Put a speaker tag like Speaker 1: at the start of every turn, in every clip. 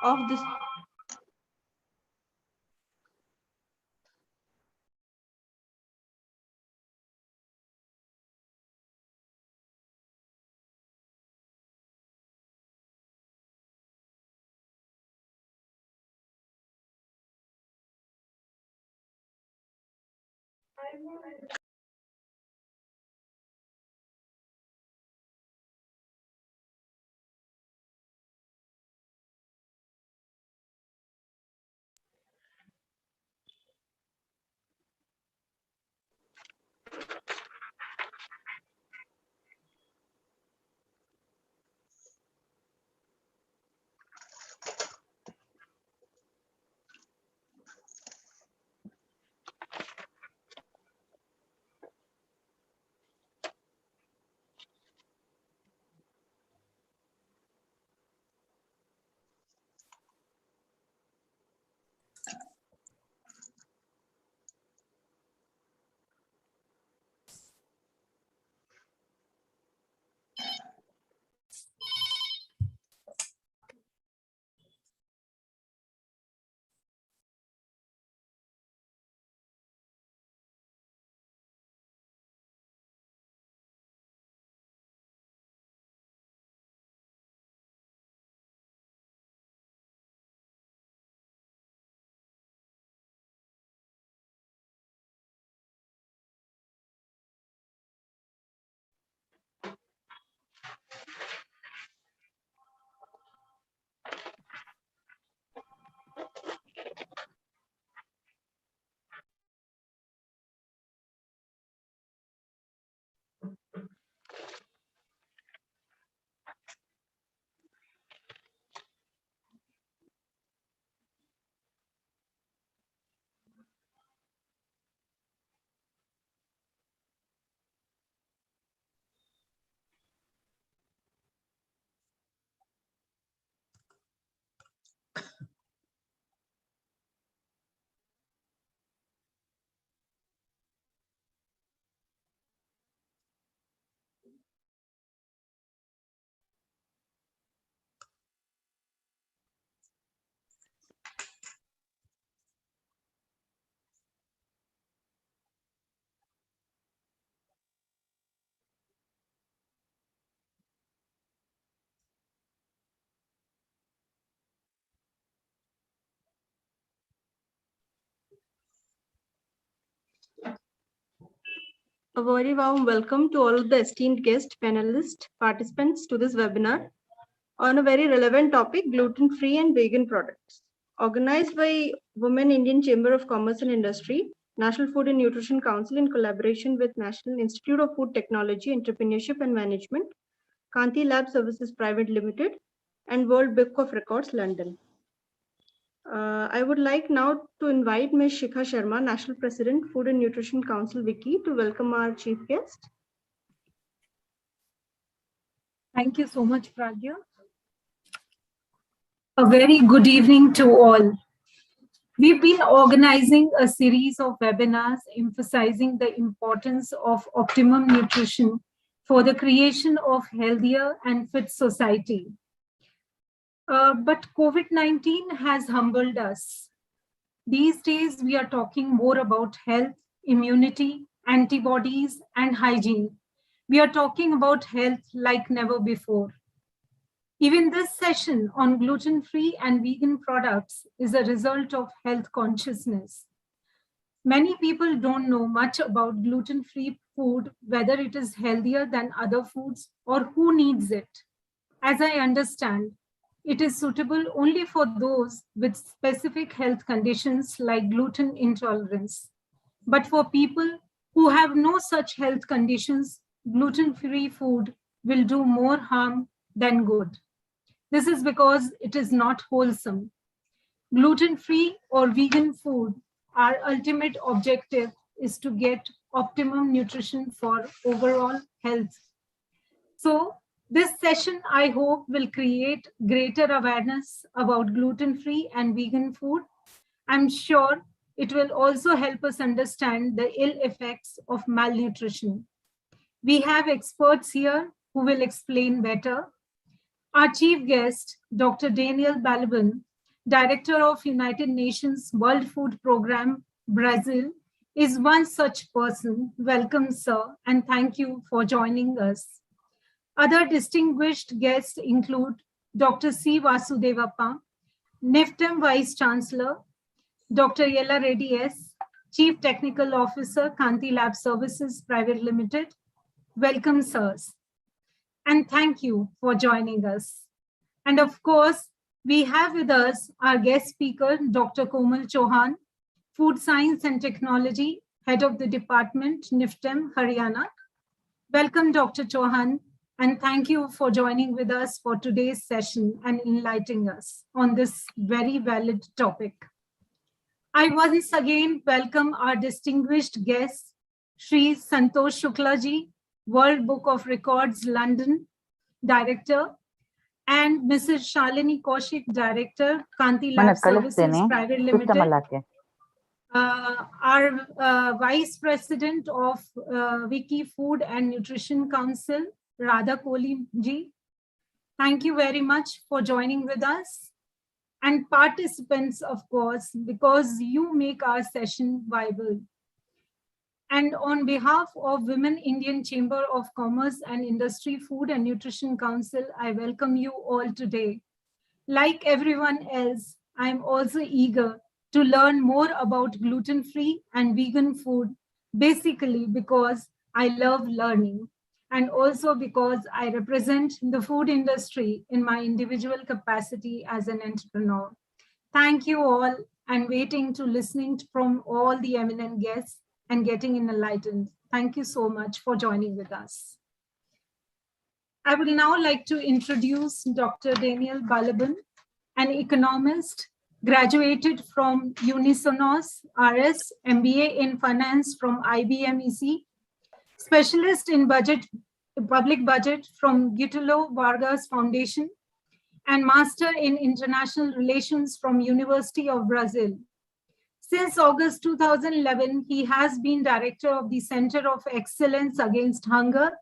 Speaker 1: Of this. A very warm welcome to all of the esteemed guests, panelists, participants to this webinar on a very relevant topic, gluten-free and vegan products. Organized by Women Indian Chamber of Commerce and Industry, National Food and Nutrition Council in collaboration with National Institute of Food Technology, Entrepreneurship and Management, Kanti Lab Services Private Limited, and World Book of Records, London. I would like now to invite Ms. Shikha Sharma, National President, Food and Nutrition Council, WICI, to welcome our chief guest.
Speaker 2: Thank you so much, Pragya. A very good evening to all. We've been organizing a series of webinars emphasizing the importance of optimum nutrition for the creation of healthier and fit society. But COVID-19 has humbled us. These days, we are talking more about health, immunity, antibodies, and hygiene. We are talking about health like never before. Even this session on gluten-free and vegan products is a result of health consciousness. Many people don't know much about gluten-free food, whether it is healthier than other foods or who needs it. As I understand, it is suitable only for those with specific health conditions like gluten intolerance. But for people who have no such health conditions, gluten-free food will do more harm than good. This is because it is not wholesome. Gluten-free or vegan food, our ultimate objective is to get optimum nutrition for overall health. So this session, I hope, will create greater awareness about gluten-free and vegan food. I'm sure it will also help us understand the ill effects of malnutrition. We have experts here who will explain better. Our chief guest, Dr. Daniel Balaban, Director of United Nations World Food Programme, Brazil, is one such person. Welcome, sir, and thank you for joining us. Other distinguished guests include Dr. C. Vasudevappa, NIFTEM Vice Chancellor, Dr. Yella Reddy S., Chief Technical Officer, Kanti Lab Services Private Limited. Welcome, sirs. And thank you for joining us. And of course, we have with us our guest speaker, Dr. Komal Chauhan, Food Science and Technology, Head of the Department, NIFTEM, Haryana. Welcome, Dr. Chauhan, and thank you for joining with us for today's session and enlightening us on this very valid topic. I once again welcome our distinguished guest, Sri Santosh Shukla ji, World Book of Records, London, Director, and Mrs. Shalini Kaushik, Director, Kanti Lab Services Private Limited. Our Vice President of WICI Food and Nutrition Council, Radha Kohli ji. Thank you very much for joining with us. And participants, of course, because you make our session viable. And on behalf of Women Indian Chamber of Commerce and Industry Food and Nutrition Council, I welcome you all today. Like everyone else, I'm also eager to learn more about gluten-free and vegan food, basically because I love learning and also because I represent the food industry in my individual capacity as an entrepreneur. Thank you all, and waiting to listening from all the eminent guests and getting enlightened. Thank you so much for joining with us. I would now like to introduce Dr. Daniel Balaban, an economist, graduated from Unisonos RS, MBA in Finance from IBM EC, specialist in public budget from Getúlio Vargas Foundation, and Master in International Relations from University of Brazil. Since August 2011, he has been director of the Center of Excellence Against Hunger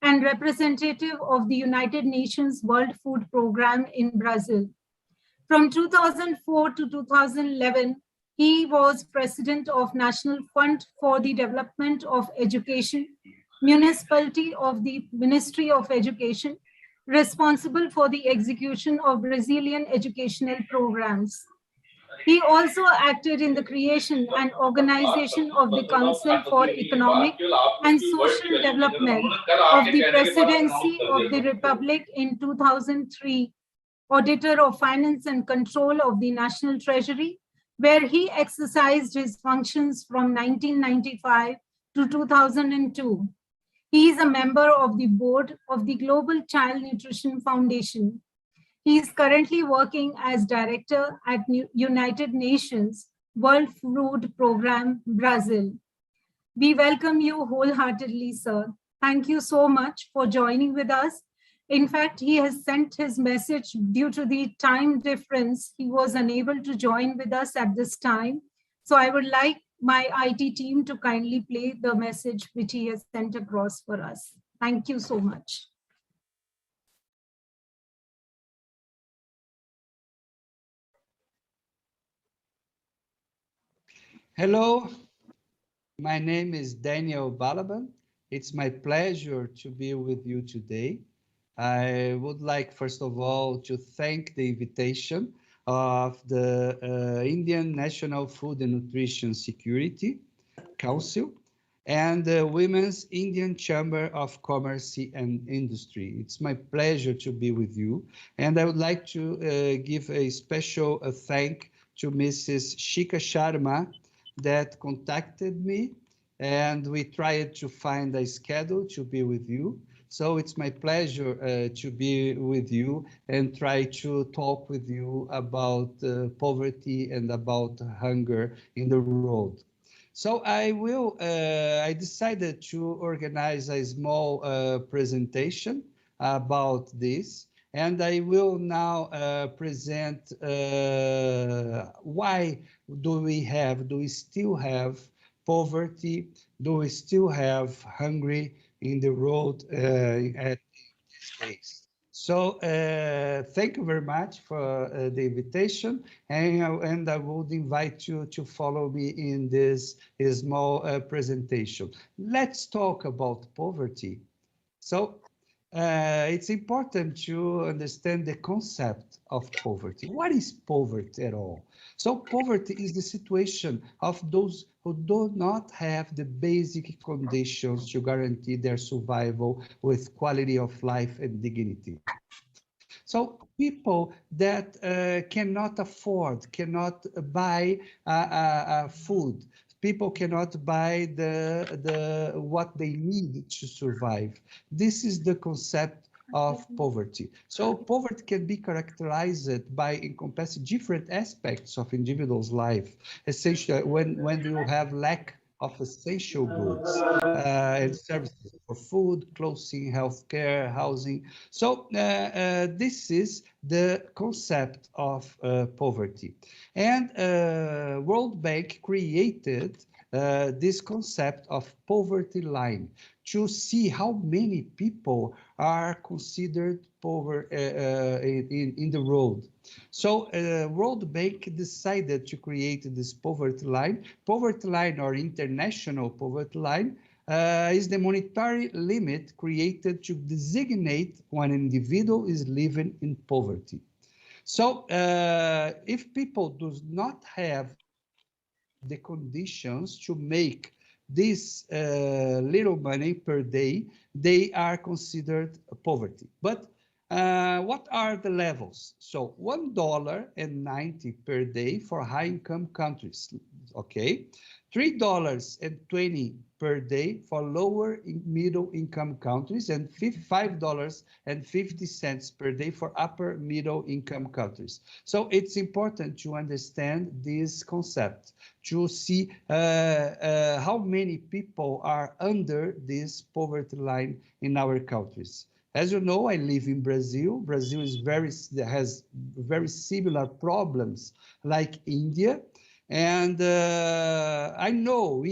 Speaker 2: and representative of the United Nations World Food Programme in Brazil. From 2004 to 2011, he was president of National Fund for the Development of Education, municipality of the Ministry of Education, responsible for the execution of Brazilian educational programs. He also acted in the creation and organization of the Council for Economic and Social Development of the Presidency of the Republic in 2003, Auditor of Finance and Control of the National Treasury, where he exercised his functions from 1995 to 2002. He is a member of the board of the Global Child Nutrition Foundation. He is currently working as director at United Nations World Food Program, Brazil. We welcome you wholeheartedly, sir. Thank you so much for joining with us. In fact, he has sent his message due to the time difference. He was unable to join with us at this time. So I would like my IT team to kindly play the message which he has sent across for us. Thank you so much.
Speaker 3: Hello, my name is Daniel Balaban. It's my pleasure to be with you today. I would like, first of all, to thank the invitation of the Indian National Food and Nutrition Security Council and the Women's Indian Chamber of Commerce and Industry. It's my pleasure to be with you. And I would like to give a special thank to Mrs. Shika Sharma that contacted me, and we tried to find a schedule to be with you. So it's my pleasure to be with you and try to talk with you about poverty and about hunger in the world. So I decided to organize a small presentation about this, and I will now present why do we still have poverty? Do we still have hungry in the world at these days? So thank you very much for the invitation, and I would invite you to follow me in this small presentation. Let's talk about poverty. So it's important to understand the concept of poverty. What is poverty at all? So poverty is the situation of those who do not have the basic conditions to guarantee their survival with quality of life and dignity. So people that cannot afford, cannot buy food, people cannot buy what they need to survive. This is the concept of poverty. So poverty can be characterized by encompassing different aspects of individual's life. Essentially, when you have lack of essential goods and services for food, clothing, healthcare, housing. So this is the concept of poverty. And World Bank created this concept of poverty line to see how many people are considered poor in the world. So World Bank decided to create this poverty line. Poverty line or international poverty line is the monetary limit created to designate when an individual is living in poverty. So if people do not have the conditions to make this little money per day, they are considered poverty. But what are the levels? So $1.90 per day for high-income countries, okay? $3.20 per day for lower middle income countries, and $5.50 per day for upper middle income countries. So it's important to understand this concept to see how many people are under this poverty line in our countries. As you know, I live in Brazil. Brazil has very similar problems like India. And we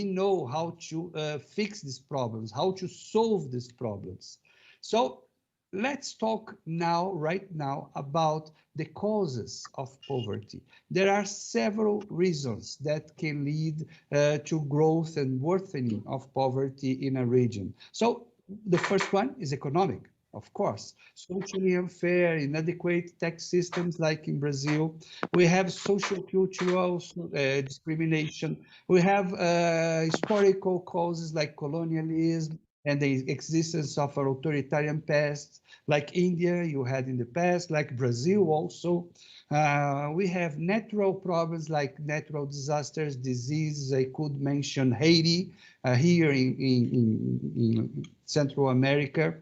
Speaker 3: know how to fix these problems, how to solve these problems. So let's talk right now, about the causes of poverty. There are several reasons that can lead to growth and worsening of poverty in a region. So the first one is economic. Of course, socially unfair, inadequate tax systems like in Brazil. We have social cultural discrimination. We have historical causes like colonialism and the existence of an authoritarian past like India you had in the past, like Brazil also. We have natural problems like natural disasters, diseases. I could mention Haiti here in Central America.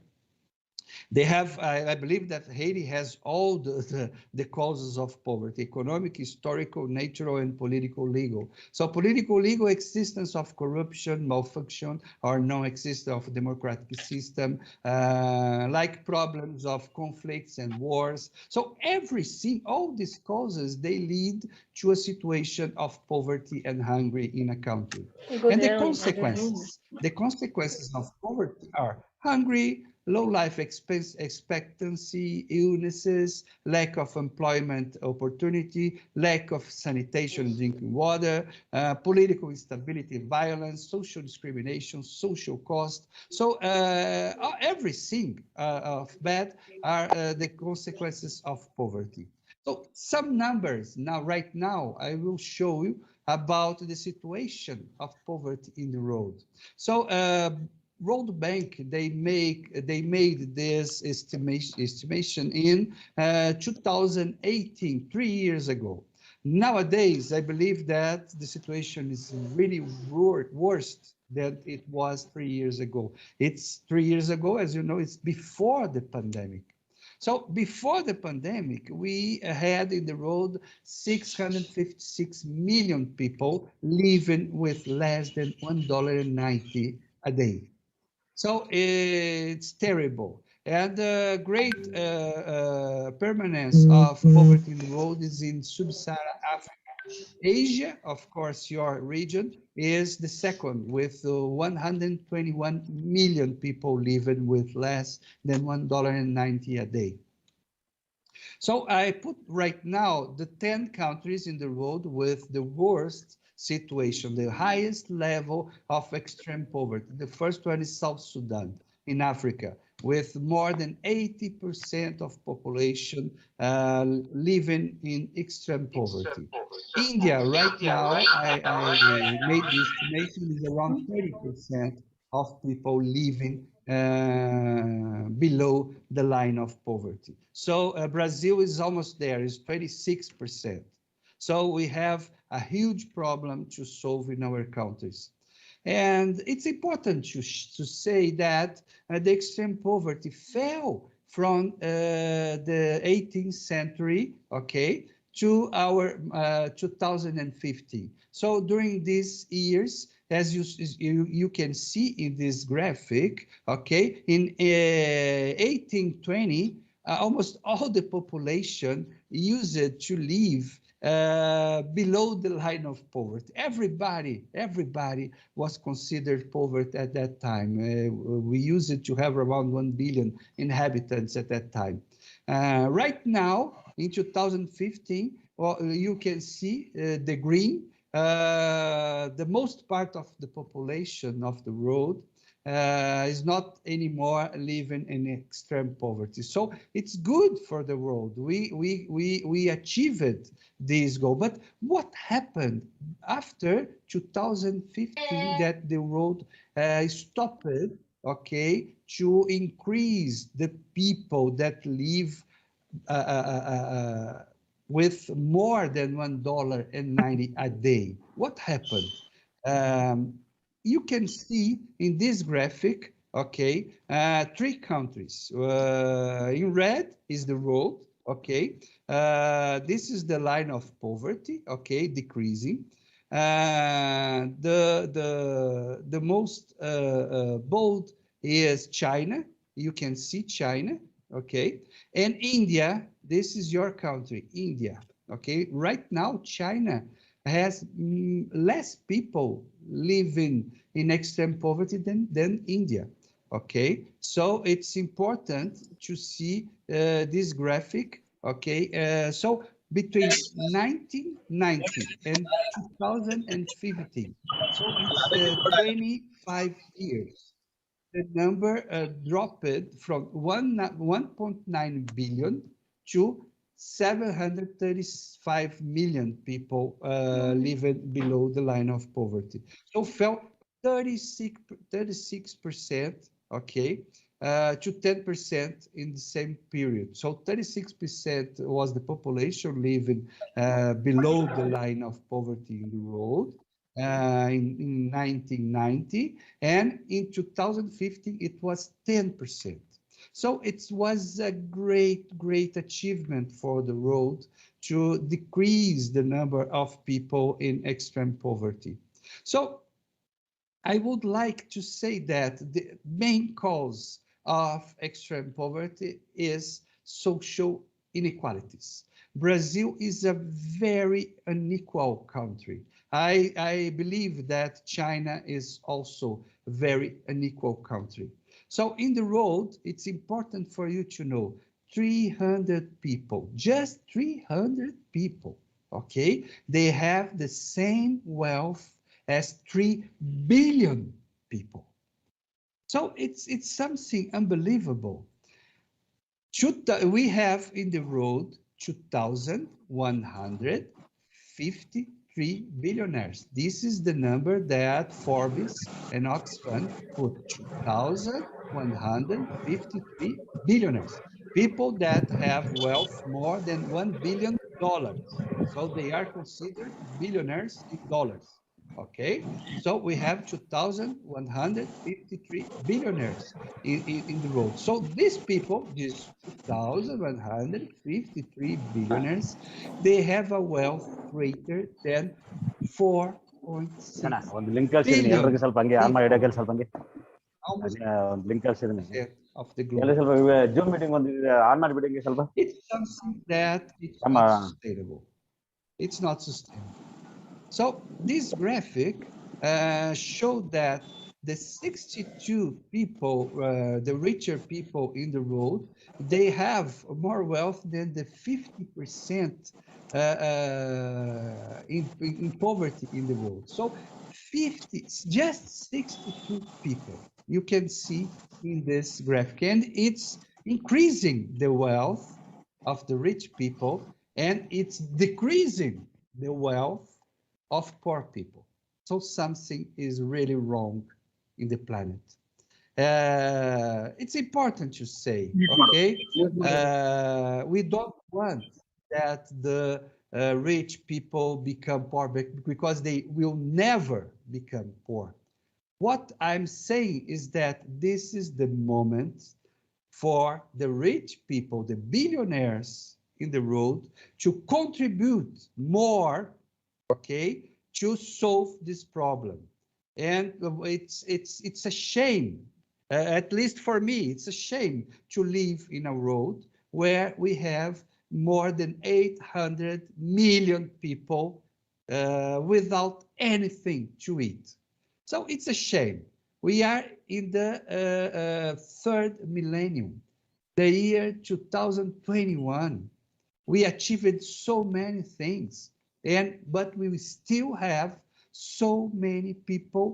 Speaker 3: They have, I believe that Haiti has all the causes of poverty: economic, historical, natural, and political legal. So political legal: existence of corruption, malfunction, or non-existence of democratic system, like problems of conflicts and wars. So everything, all these causes, they lead to a situation of poverty and hungry in a country. And the consequences of poverty are hungry, low life expectancy, illnesses, lack of employment opportunity, lack of sanitation and drinking water, political instability, violence, social discrimination, social cost. So everything of bad are the consequences of poverty. So some numbers now, right now, I will show you about the situation of poverty in the road. So World Bank, they made this estimation in 2018, 3 years ago. Nowadays, I believe that the situation is really worse than it was 3 years ago. It's 3 years ago, as you know, it's before the pandemic. So before the pandemic, we had in the road 656 million people living with less than $1.90 a day. So it's terrible. And the great permanence of poverty in the world is in sub-Saharan Africa. Asia, of course, your region, is the second with 121 million people living with less than $1.90 a day. So I put right now the 10 countries in the world with the worst situation, the highest level of extreme poverty. The first one is South Sudan in Africa, with more than 80% of population living in extreme poverty. India, right now, I made the estimation, is around 30% of people living below the line of poverty. So Brazil is almost there, is 26%. So we have a huge problem to solve in our countries. And it's important to say that the extreme poverty fell from the 18th century, okay, to our 2050. So during these years, as you can see in this graphic, okay, in 1820, almost all the population used to live below the line of poverty. Everybody was considered poverty at that time. We used to have around 1 billion inhabitants at that time. Right now, in 2015, well, you can see the green, the most part of the population of the world is not anymore living in extreme poverty. So it's good for the world. We achieved this goal. But what happened after 2015 that the world stopped, okay, to increase the people that live uh, uh, uh, uh, with more than $1.90 a day? What happened? Um, you can see in this graphic, okay, three countries. In red is the road, okay. This is the line of poverty, okay, decreasing. The most bold is China. You can see China, okay, and India. This is your country, India, okay. Right now, China has less people living in extreme poverty than India. Okay, so it's important to see this graphic. Okay, so between 1990 and 2015, so it's 25 years, the number dropped from 1.9 billion to 735 million people living below the line of poverty. So fell 36%, okay, to 10% in the same period. So 36% was the population living below the line of poverty in the world in 1990, and in 2015 it was 10%. So it was a great achievement for the road to decrease the number of people in extreme poverty. So I would like to say that the main cause of extreme poverty is social inequalities. Brazil is a very unequal country. I believe that China is also a very unequal country. So in the road, it's important for you to know 300 people, just 300 people, okay? They have the same wealth as 3 billion people. So it's something unbelievable. We have in the road 2,153 billionaires. This is the number that Forbes and Oxfam put, 2,153 billionaires. People that have wealth more than $1 billion. So they are considered billionaires in dollars. Okay, so we have 2,153 billionaires in the road. So these people, these 2,153 billionaires, they have a wealth greater than 4.6
Speaker 4: ಒಂದು link ಕಳ್ಸಿದೀನಿ ಎಲ್ರಿಗೂ
Speaker 3: billion
Speaker 4: ಸ್ವಲ್ಪ ಹಂಗೆ on ಮಾಡಿ
Speaker 3: people,
Speaker 4: ಇಡಕ್ಕೆ ಸ್ವಲ್ಪ ಹಂಗೆ
Speaker 3: almost
Speaker 4: ಒಂದು link ಕಳ್ಸಿದೀನಿ
Speaker 3: 10% of the
Speaker 4: ಎಲ್ಲಿ
Speaker 3: globe.
Speaker 4: ಸ್ವಲ್ಪ ಜೂಮ್ ಮೀಟಿಂಗ್ ಒಂದು ಆನ್ ಮಾಡಿಬಿಡಿ ಸ್ವಲ್ಪ
Speaker 3: It's something that it's
Speaker 4: ನಮ್ಮ
Speaker 3: not sustainable. It's not sustainable. So this graphic showed that the 62 people, the richer people in the road, they have more wealth than the 50% in poverty in the world. So 50, just 62 people you can see in this graphic, and it's increasing the wealth of the rich people, and it's decreasing the wealth of poor people. So something is really wrong in the planet. It's important to say, okay? We don't want that the rich people become poor because they will never become poor. What I'm saying is that this is the moment for the rich people, the billionaires in the road, to contribute more, okay, to solve this problem. And it's a shame, at least for me, it's a shame to live in a road where we have more than 800 million people without anything to eat. So it's a shame. We are in the third millennium, the year 2021. We achieved so many things, but we still have so many people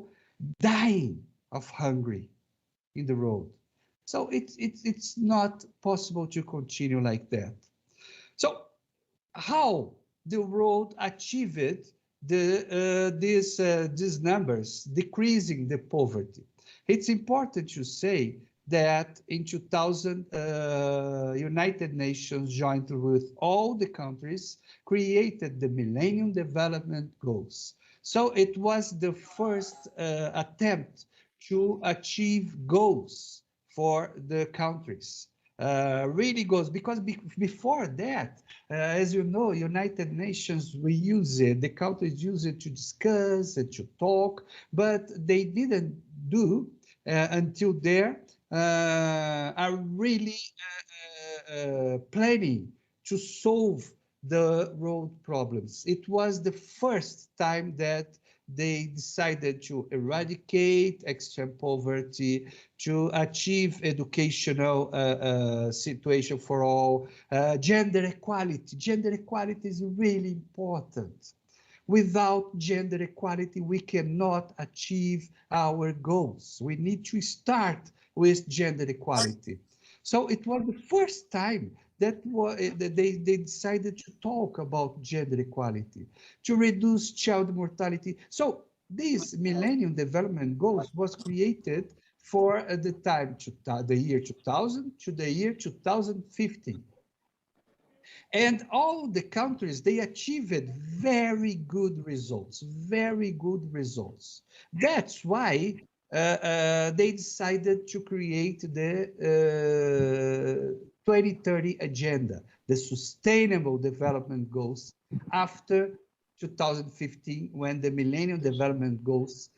Speaker 3: dying of hunger in the road. So it's not possible to continue like that. So how the road achieved these numbers, decreasing the poverty? It's important to say that in 2000, United Nations, jointly with all the countries, created the Millennium Development Goals. So it was the first attempt to achieve goals for the countries. Really goals, because before that, as you know, United Nations, we use it, the countries use it to discuss and to talk, but they didn't do until there are really planning to solve the road problems. It was the first time that they decided to eradicate extreme poverty, to achieve educational situation for all, gender equality. Gender equality is really important. Without gender equality, we cannot achieve our goals. We need to start with gender equality. So it was the first time that they decided to talk about gender equality, to reduce child mortality. So these Millennium Development Goals was created for the time, the year 2000 to the year 2050. And all the countries, they achieved very good results, very good results. That's why they decided to create the 2030 agenda, the Sustainable Development Goals, after 2015, when the Millennium Development Goals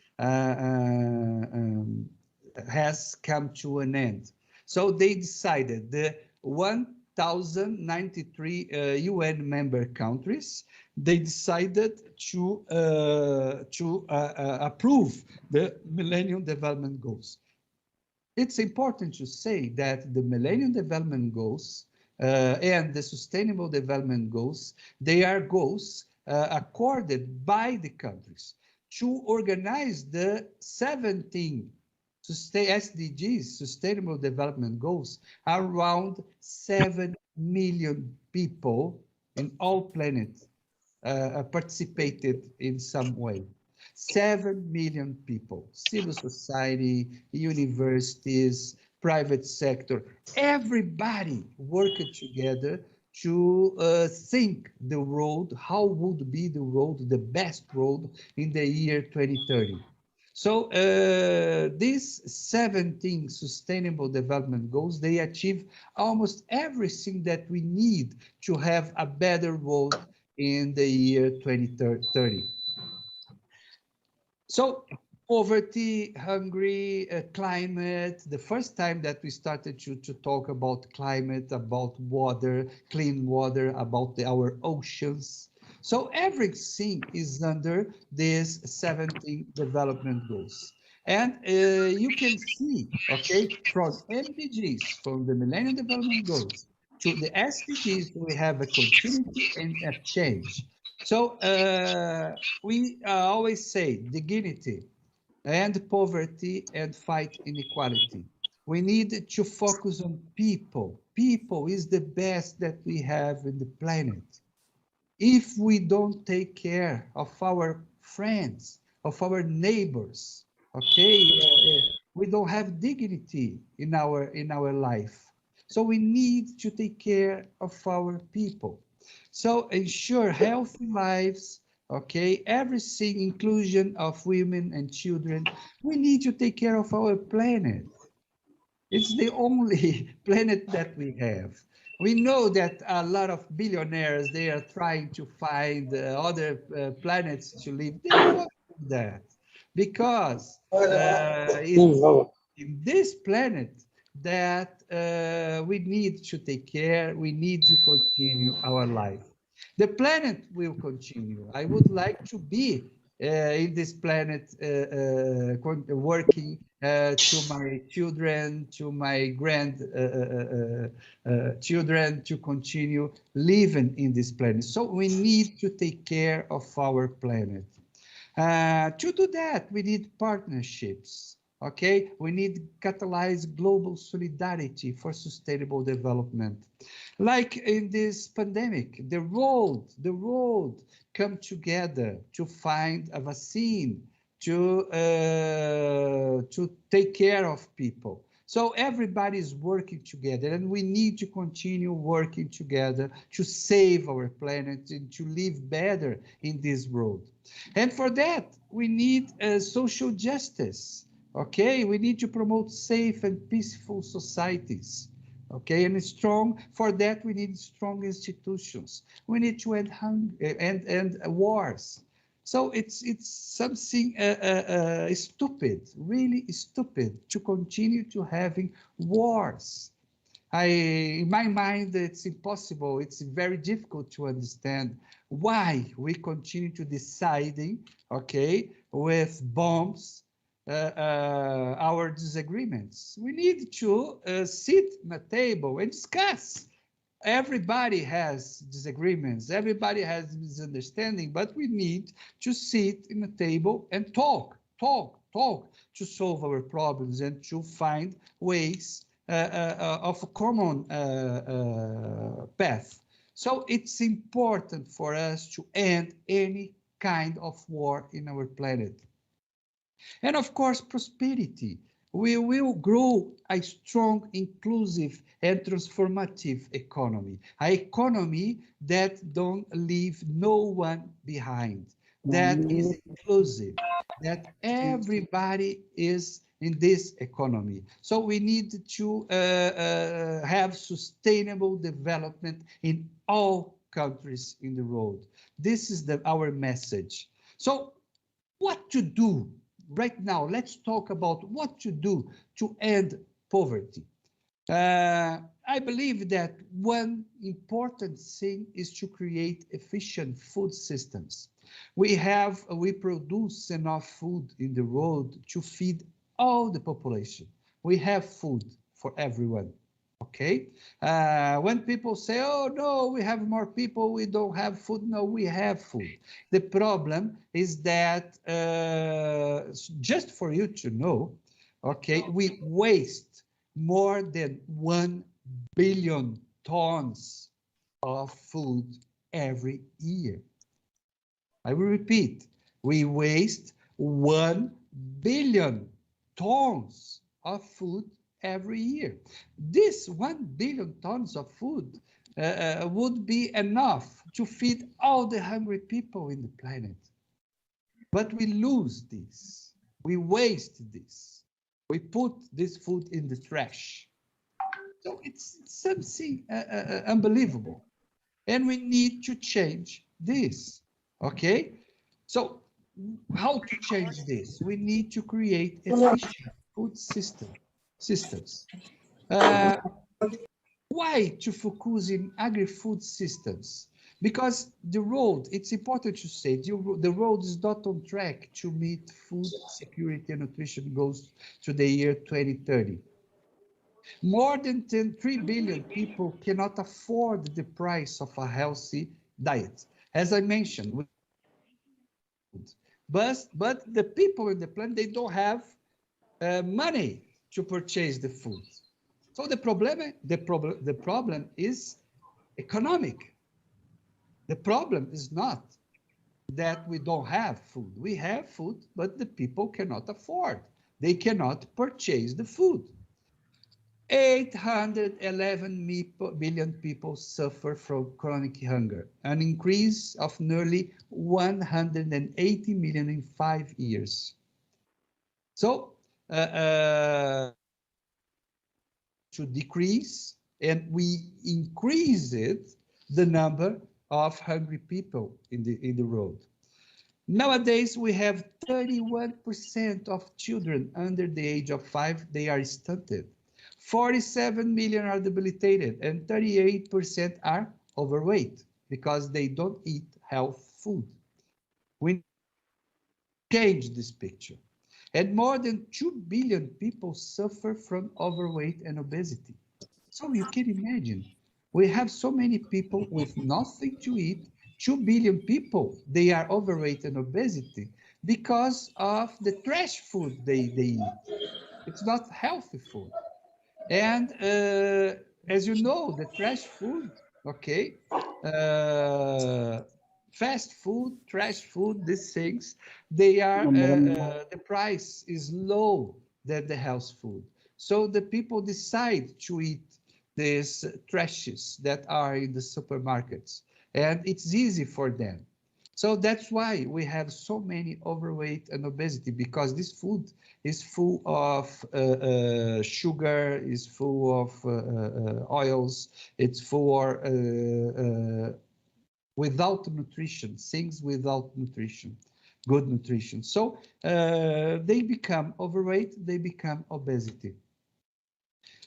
Speaker 3: has come to an end. So they decided the 1,093 UN member countries, they decided to approve the Millennium Development Goals. It's important to say that the Millennium Development Goals and the Sustainable Development Goals, they are goals accorded by the countries to organize the 17 SDGs, Sustainable Development Goals, around 7 million people in all planets participated in some way. 7 million people, civil society, universities, private sector, everybody worked together to think the road, how would be the road, the best road in the year 2030. So these 17 sustainable development goals, they achieve almost everything that we need to have a better road in the year 2030. So poverty, hungry, climate, the first time that we started to talk about climate, about water, clean water, about our oceans. So everything is under these 17 development goals. And you can see, okay, from MDGs, from the Millennium Development Goals, to the SDGs, we have a continuity and a change. So we always say dignity and poverty and fight inequality. We need to focus on people. People is the best that we have in the planet. If we don't take care of our friends, of our neighbors, okay, we don't have dignity in our life. So we need to take care of our people. So ensure healthy lives, okay, everything, inclusion of women and children. We need to take care of our planet. It's the only planet that we have. We know that a lot of billionaires, they are trying to find other planets to live. They won't do that because it's in this planet that we need to take care, we need to continue our life. The planet will continue. I would like to be in this planet working to my children, to my grand children, to continue living in this planet. So we need to take care of our planet. To do that, we need partnerships. Okay, we need catalyze global solidarity for sustainable development. Like in this pandemic, the world come together to find a vaccine, to take care of people. So everybody is working together, and we need to continue working together to save our planet and to live better in this world. And for that, we need social justice. Okay, we need to promote safe and peaceful societies. Okay, and strong, for that we need strong institutions. We need to end hunger and wars. So it's something stupid, really stupid, to continue to having wars. In my mind, it's impossible. It's very difficult to understand why we continue to deciding, okay, with bombs, our disagreements. We need to sit at a table and discuss. Everybody has disagreements, everybody has misunderstanding, but we need to sit in a table and talk to solve our problems and to find ways of a common path. So it's important for us to end any kind of war in our planet. And of course, prosperity. We will grow a strong, inclusive, and transformative economy. An economy that don't leave no one behind, that is inclusive, that everybody is in this economy. So we need to have sustainable development in all countries in the world. This is our message. So what to do right now? Let's talk about what to do to end poverty. I believe that one important thing is to create efficient food systems. We produce enough food in the world to feed all the population. We have food for everyone. Okay. When people say, "Oh no, we have more people, we don't have food," no, we have food. The problem is that just for you to know, okay, we waste more than 1 billion tons of food every year. I will repeat, we waste 1 billion tons of food every year. This 1 billion tons of food would be enough to feed all the hungry people in the planet. But we lose this. We waste this. We put this food in the trash. So it's something unbelievable. And we need to change this. Okay? So how to change this? We need to create efficient food systems. Why to focus in agri-food systems? Because the road, it's important to say, the road is not on track to meet food security and nutrition goals to the year 2030. More than 3 billion people cannot afford the price of a healthy diet. As I mentioned, but the people in the planet, they don't have money to purchase the food. So the problem is economic. The problem is not that we don't have food. We have food, but the people cannot afford. They cannot purchase the food. 811 billion people suffer from chronic hunger, an increase of nearly 180 million in 5 years. So, to decrease, and we increase the number of hungry people in the world. Nowadays, we have 31% of children under the age of 5, they are stunted. 47 million are debilitated, and 38% are overweight because they don't eat health food. We change this picture. And more than 2 billion people suffer from overweight and obesity. So you can imagine, we have so many people with nothing to eat, 2 billion people, they are overweight and obesity because of the trash food they eat. It's not healthy food. And as you know, the trash food, okay, fast food, trash food, these things, they are, the price is low than the health food. So the people decide to eat these trashes that are in the supermarkets, and it's easy for them. So that's why we have so many overweight and obesity, because this food is full of sugar, is full of oils, it's full without nutrition, things without nutrition, good nutrition. So they become overweight, they become obesity.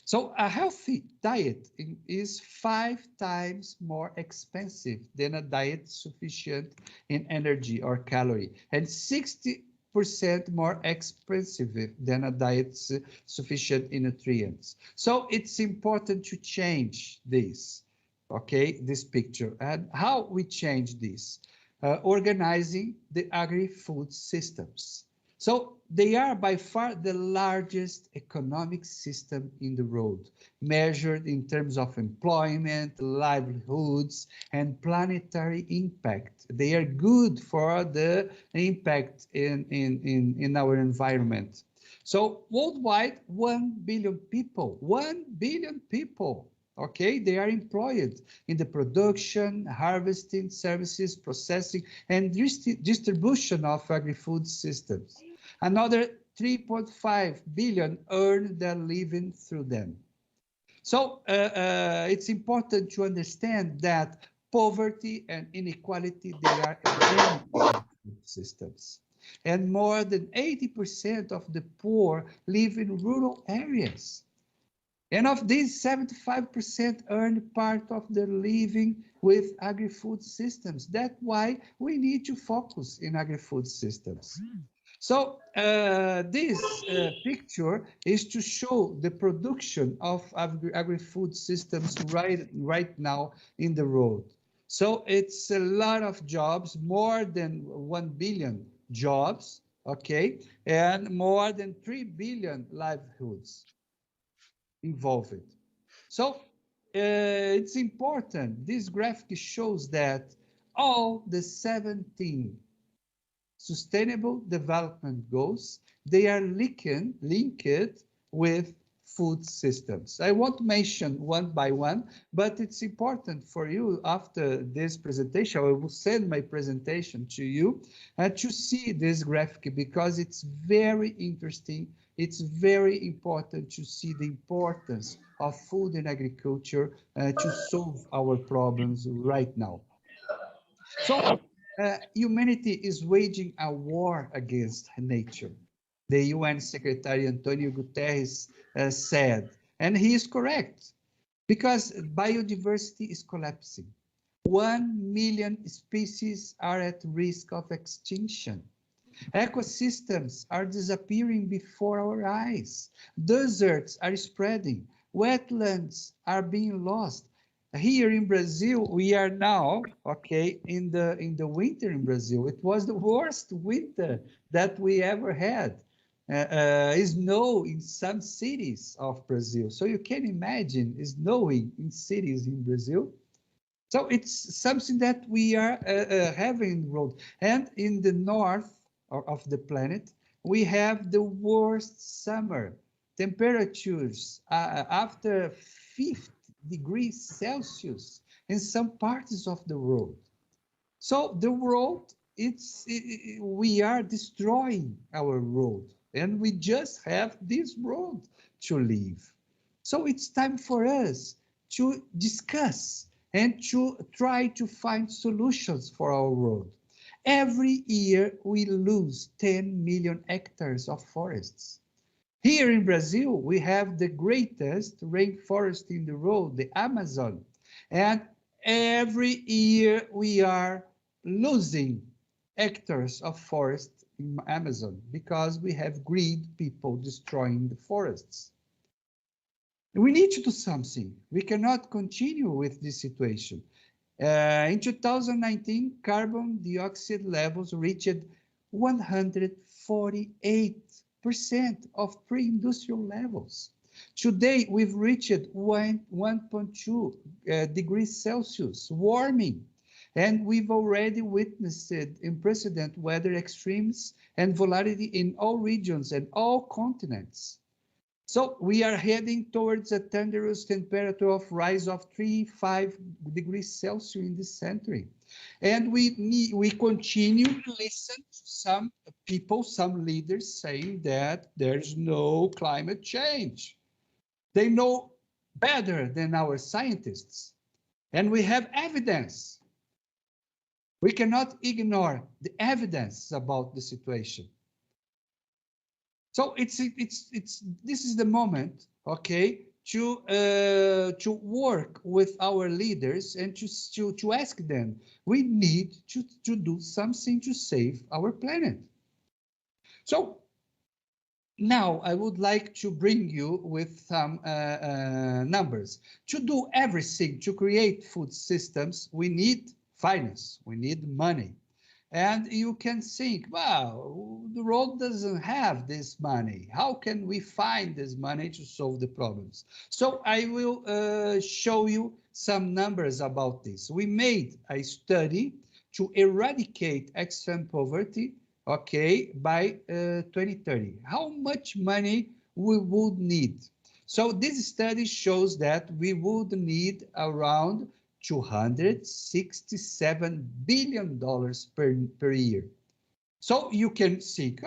Speaker 3: So a healthy diet is 5 times more expensive than a diet sufficient in energy or calorie, and 60% more expensive than a diet sufficient in nutrients. So it's important to change this, okay, this picture. And how we change this? Organizing the agri-food systems. So they are by far the largest economic system in the world, measured in terms of employment, livelihoods, and planetary impact. They are good for the impact in our environment. So worldwide, 1 billion people, 1 billion people, okay, they are employed in the production, harvesting, services, processing, and distribution of agri-food systems. Another 3.5 billion earn their living through them. So it's important to understand that poverty and inequality, they are endemic in our food systems. And more than 80% of the poor live in rural areas. And of these, 75% earn part of their living with agri-food systems. That's why we need to focus in agri-food systems. So this picture is to show the production of agri-food systems right now in the road. So it's a lot of jobs, more than 1 billion jobs, okay, and more than 3 billion livelihoods involved. So it's important. This graphic shows that all the 17 sustainable development goals, they are linked with food systems. I won't mention one by one, but it's important for you after this presentation. I will send my presentation to you to see this graphic because it's very interesting. It's very important to see the importance of food and agriculture to solve our problems right now. So humanity is waging a war against nature. The UN Secretary Antonio Guterres said, and he is correct, because biodiversity is collapsing. 1 million species are at risk of extinction. Ecosystems are disappearing before our eyes. Deserts are spreading. Wetlands are being lost. Here in Brazil, we are now, okay, in the winter in Brazil. It was the worst winter that we ever had. Snow in some cities of Brazil. So you can imagine snowing in cities in Brazil. So it's something that we are having in the road. And in the north of the planet, we have the worst summer. Temperatures after 50 degrees Celsius in some parts of the world. So the world, we are destroying our road, and we just have this road to live. So it's time for us to discuss and to try to find solutions for our road. Every year we lose 10 million hectares of forests. Here in Brazil, we have the greatest rainforest in the world, the Amazon. And every year we are losing hectares of forest in Amazon because we have greed people destroying the forests. We need to do something. We cannot continue with this situation. In 2019, carbon dioxide levels reached 148% of pre-industrial levels. Today, we've reached 1.2 degrees Celsius warming, and we've already witnessed unprecedented weather extremes and volatility in all regions and all continents. So we are heading towards a thunderous temperature of rise of 3-5 degrees Celsius in this century. And we continue to listen to some people, some leaders saying that there's no climate change. They know better than our scientists. And we have evidence. We cannot ignore the evidence about the situation. So this is the moment, okay, to work with our leaders and to ask them. We need to do something to save our planet. So now I would like to bring you with some numbers. To do everything to create food systems, we need finance, we need money. And you can think, wow, the world doesn't have this money. How can we find this money to solve the problems? So I will show you some numbers about this. We made a study to eradicate extreme poverty, okay, by 2030. How much money we would need? So this study shows that we would need around $267 billion per year. So you can think,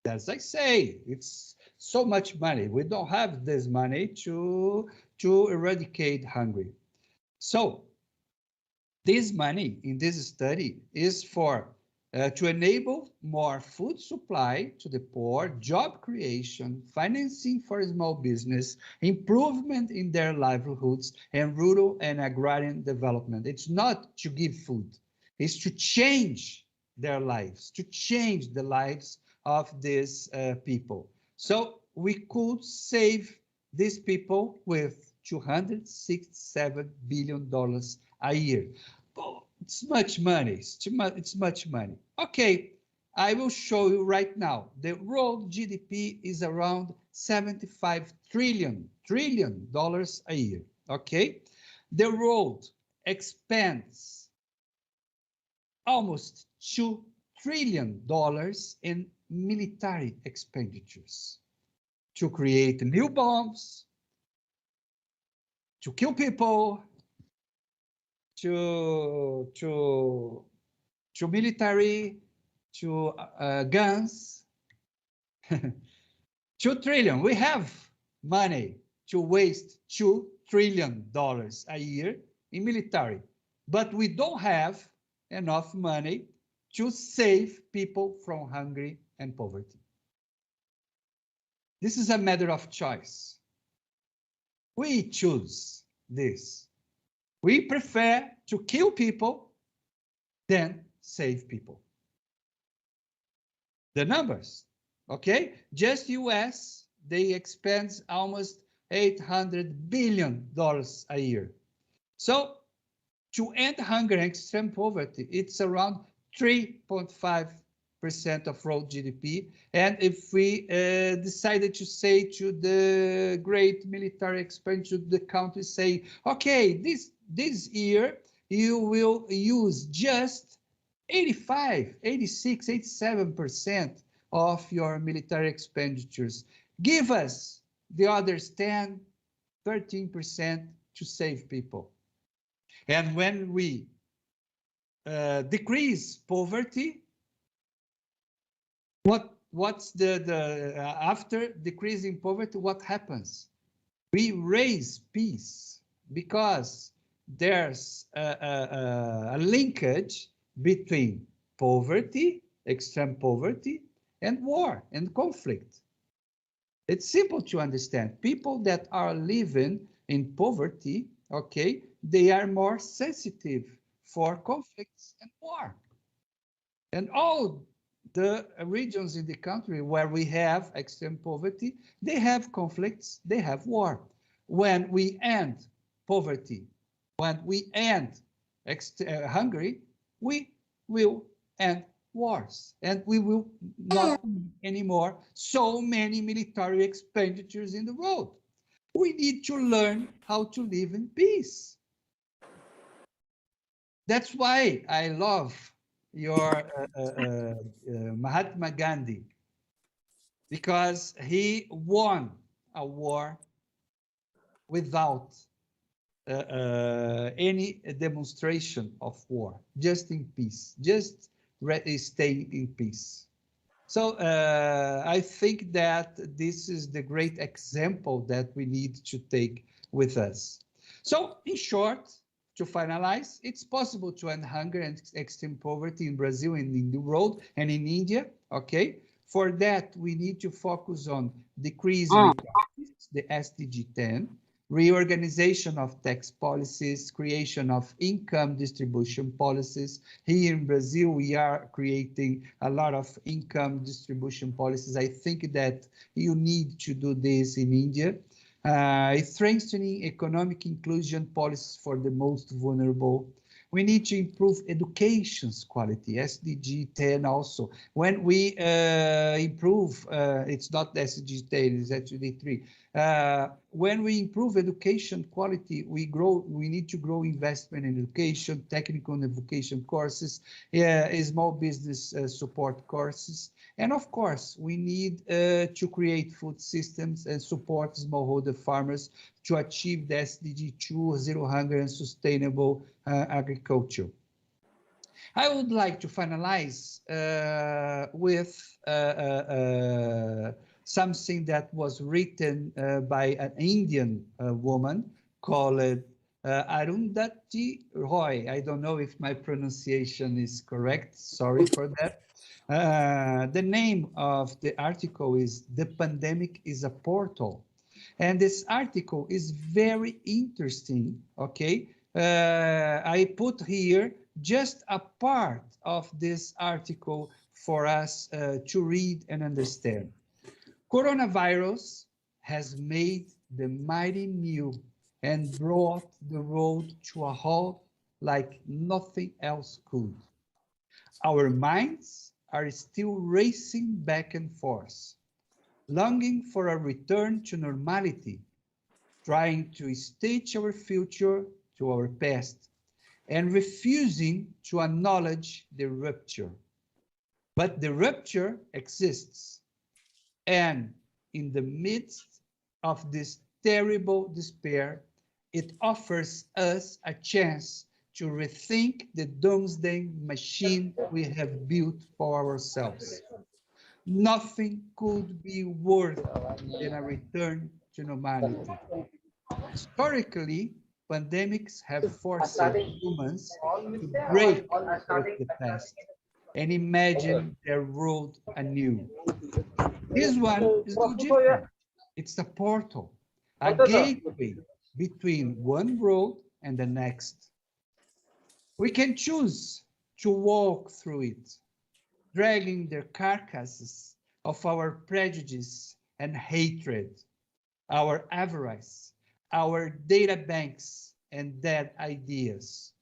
Speaker 3: As I say, it's so much money. We don't have this money to eradicate hunger. So this money in this study is for to enable more food supply to the poor, job creation, financing for small business, improvement in their livelihoods, and rural and agrarian development. It's not to give food, it's to change their lives, to change the lives of these people. So we could save these people with $267 billion a year. Oh, it's much money. It's much money. Okay, I will show you right now. The world GDP is around 75 trillion dollars a year. Okay, the world expands almost $2 trillion in military expenditures to create new bombs, to kill people, to military, to guns. 2 trillion. We have money to waste $2 trillion a year in military, but we don't have enough money to save people from hunger and poverty. This is a matter of choice. We choose this. We prefer to kill people than save people. The numbers, okay? Just US, they expend almost $800 billion a year. So to end hunger and extreme poverty, it's around 3.5% of world GDP. And if we decided to say to the great military expenditure, the country say, okay, this year you will use just 85, 86, 87% of your military expenditures. Give us the others 10, 13% to save people. And when we decrease poverty, what's the after decreasing poverty, what happens? We raise peace because there's a linkage between poverty, extreme poverty, and war and conflict. It's simple to understand. People that are living in poverty, okay, they are more sensitive for conflicts and war. And all the regions in the country where we have extreme poverty, they have conflicts, they have war. When we end poverty, when we end hunger, we will end wars, and we will not need anymore so many military expenditures in the world. We need to learn how to live in peace. That's why I love your Mahatma Gandhi, because he won a war without any demonstration of war, just in peace, just stay in peace. So I think that this is the great example that we need to take with us. So in short, to finalize, it's possible to end hunger and extreme poverty in Brazil and in the world and in India, okay? For that, we need to focus on decreasing the SDG 10, reorganization of tax policies, creation of income distribution policies. Here in Brazil, we are creating a lot of income distribution policies. I think that you need to do this in India. Strengthening economic inclusion policies for the most vulnerable. We need to improve education's quality, SDG 10 also. When we improve, it's not SDG 10, it's SDG 3. When we improve education quality, we need to grow investment in education, technical and vocational courses, small business support courses. And of course, we need to create food systems and support smallholder farmers to achieve the SDG 2, zero hunger and sustainable agriculture. I would like to finalize with something that was written by an Indian woman called Arundhati Roy. I don't know if my pronunciation is correct. Sorry for that. The name of the article is "The Pandemic is a Portal." And this article is very interesting, okay? I put here just a part of this article for us to read and understand. Coronavirus has made the mighty new and brought the road to a halt like nothing else could. Our minds are still racing back and forth, longing for a return to normality, trying to stitch our future to our past, and refusing to acknowledge the rupture. But the rupture exists, and in the midst of this terrible despair, it offers us a chance to rethink the doomsday machine we have built for ourselves. Nothing could be worse than a return to normality. Historically, pandemics have forced humans to break with the past and imagine their world anew. This one is no different. It's a portal, a gateway between one world and the next. We can choose to walk through it, dragging the carcasses of our prejudice and hatred, our avarice, our data banks and dead ideas,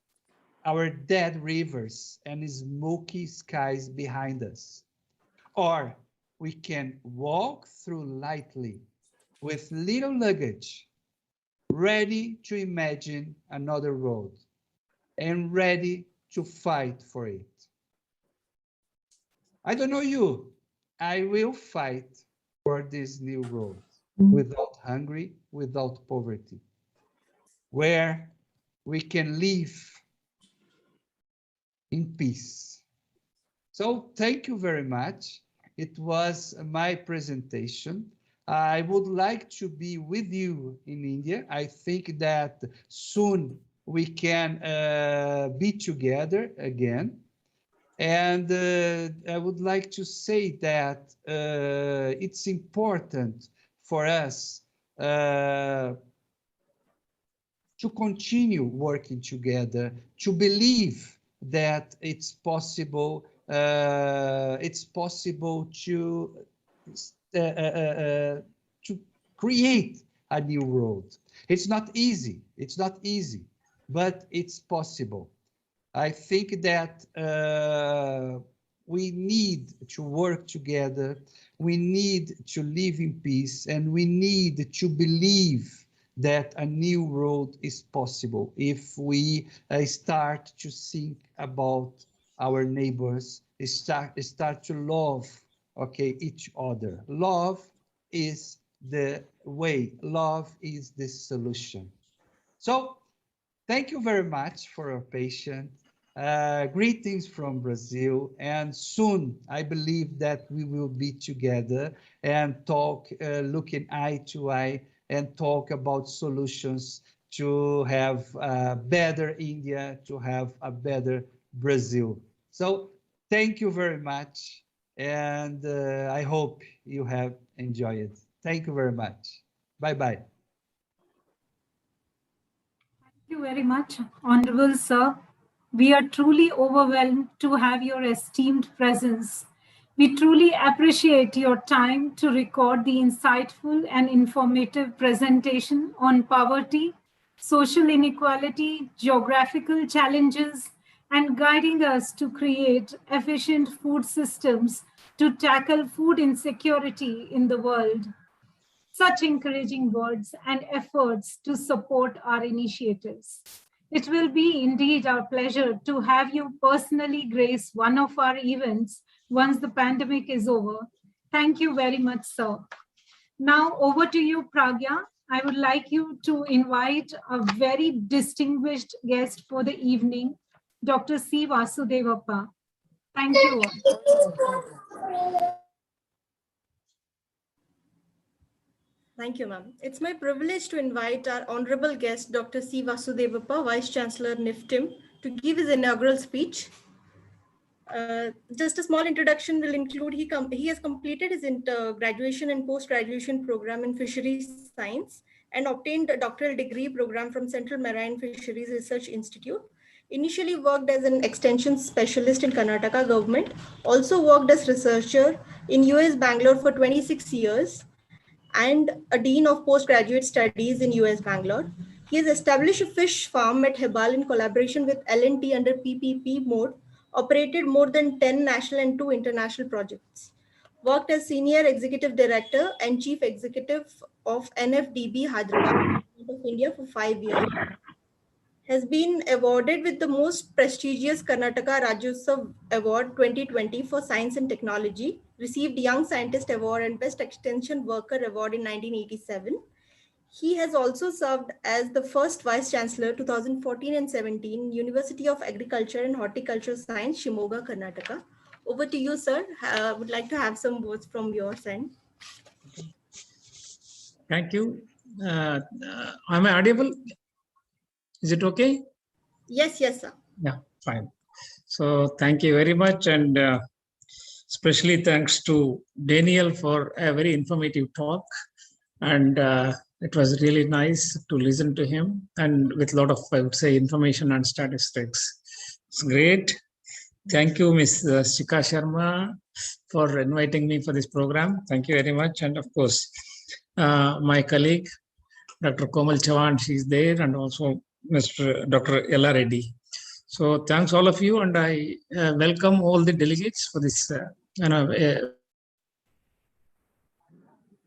Speaker 3: our dead rivers and smoky skies behind us. Or we can walk through lightly with little luggage, ready to imagine another road and ready to fight for it. I don't know you, I will fight for this new road without hunger, without poverty, where we can live in peace. So thank you very much. It was my presentation. I would like to be with you in India. I think that soon we can be together again. And I would like to say that it's important for us to continue working together, to believe that it's possible to create a new road. It's not easy. It's not easy, but it's possible. I think that we need to work together. We need to live in peace, and we need to believe that a new road is possible if we start to think about our neighbors, start to love, okay, each other. Love is the way. Love is the solution. So thank you very much for your patience. Greetings from Brazil, and soon I believe that we will be together and talk, looking eye to eye, and talk about solutions to have a better India, to have a better Brazil. So thank you very much, and I hope you have enjoyed it. Thank you very much. Bye-bye.
Speaker 2: Thank you very much, Honorable Sir. We are truly overwhelmed to have your esteemed presence. We truly appreciate your time to record the insightful and informative presentation on poverty, social inequality, geographical challenges, and guiding us to create efficient food systems to tackle food insecurity in the world. Such encouraging words and efforts to support our initiatives. It will be indeed our pleasure to have you personally grace one of our events once the pandemic is over. Thank you very much, sir. Now, over to you, Pragya. I would like you to invite a very distinguished guest for the evening, Dr. C. Vasudevappa. Thank you.
Speaker 1: Thank you, ma'am. It's my privilege to invite our honorable guest, Dr. C. Vasudevappa, Vice Chancellor, NIFTIM, to give his inaugural speech. Just a small introduction will include he has completed his graduation and post-graduation program in fisheries science and obtained a doctoral degree program from Central Marine Fisheries Research Institute. Initially worked as an extension specialist in Karnataka government, also worked as researcher in US Bangalore for 26 years and a dean of postgraduate studies in US Bangalore. He has established a fish farm at Hebal in collaboration with L&T under PPP mode, operated more than 10 national and 2 international projects. Worked as Senior Executive Director and Chief Executive of NFDB Hyderabad of India for 5 years. Has been awarded with the most prestigious Karnataka Rajyotsava Award 2020 for Science and Technology, received Young Scientist Award and Best Extension Worker Award in 1987. He has also served as the first Vice Chancellor 2014 and 17, University of Agriculture and Horticulture Science, Shimoga, Karnataka. Over to you, sir. Would like to have some words from your side.
Speaker 5: Thank you. Am I audible? Is it okay?
Speaker 1: Yes, sir.
Speaker 5: Yeah, fine. So thank you very much, and especially thanks to Daniel for a very informative talk. And it was really nice to listen to him, and with a lot of, I would say, information and statistics. It's great. Thank you, Ms. Shika Sharma, for inviting me for this program. Thank you very much. And of course, my colleague, Dr. Komal Chavan, she's there, and also Mr. Dr. Ella Reddy. So thanks all of you, and I welcome all the delegates for this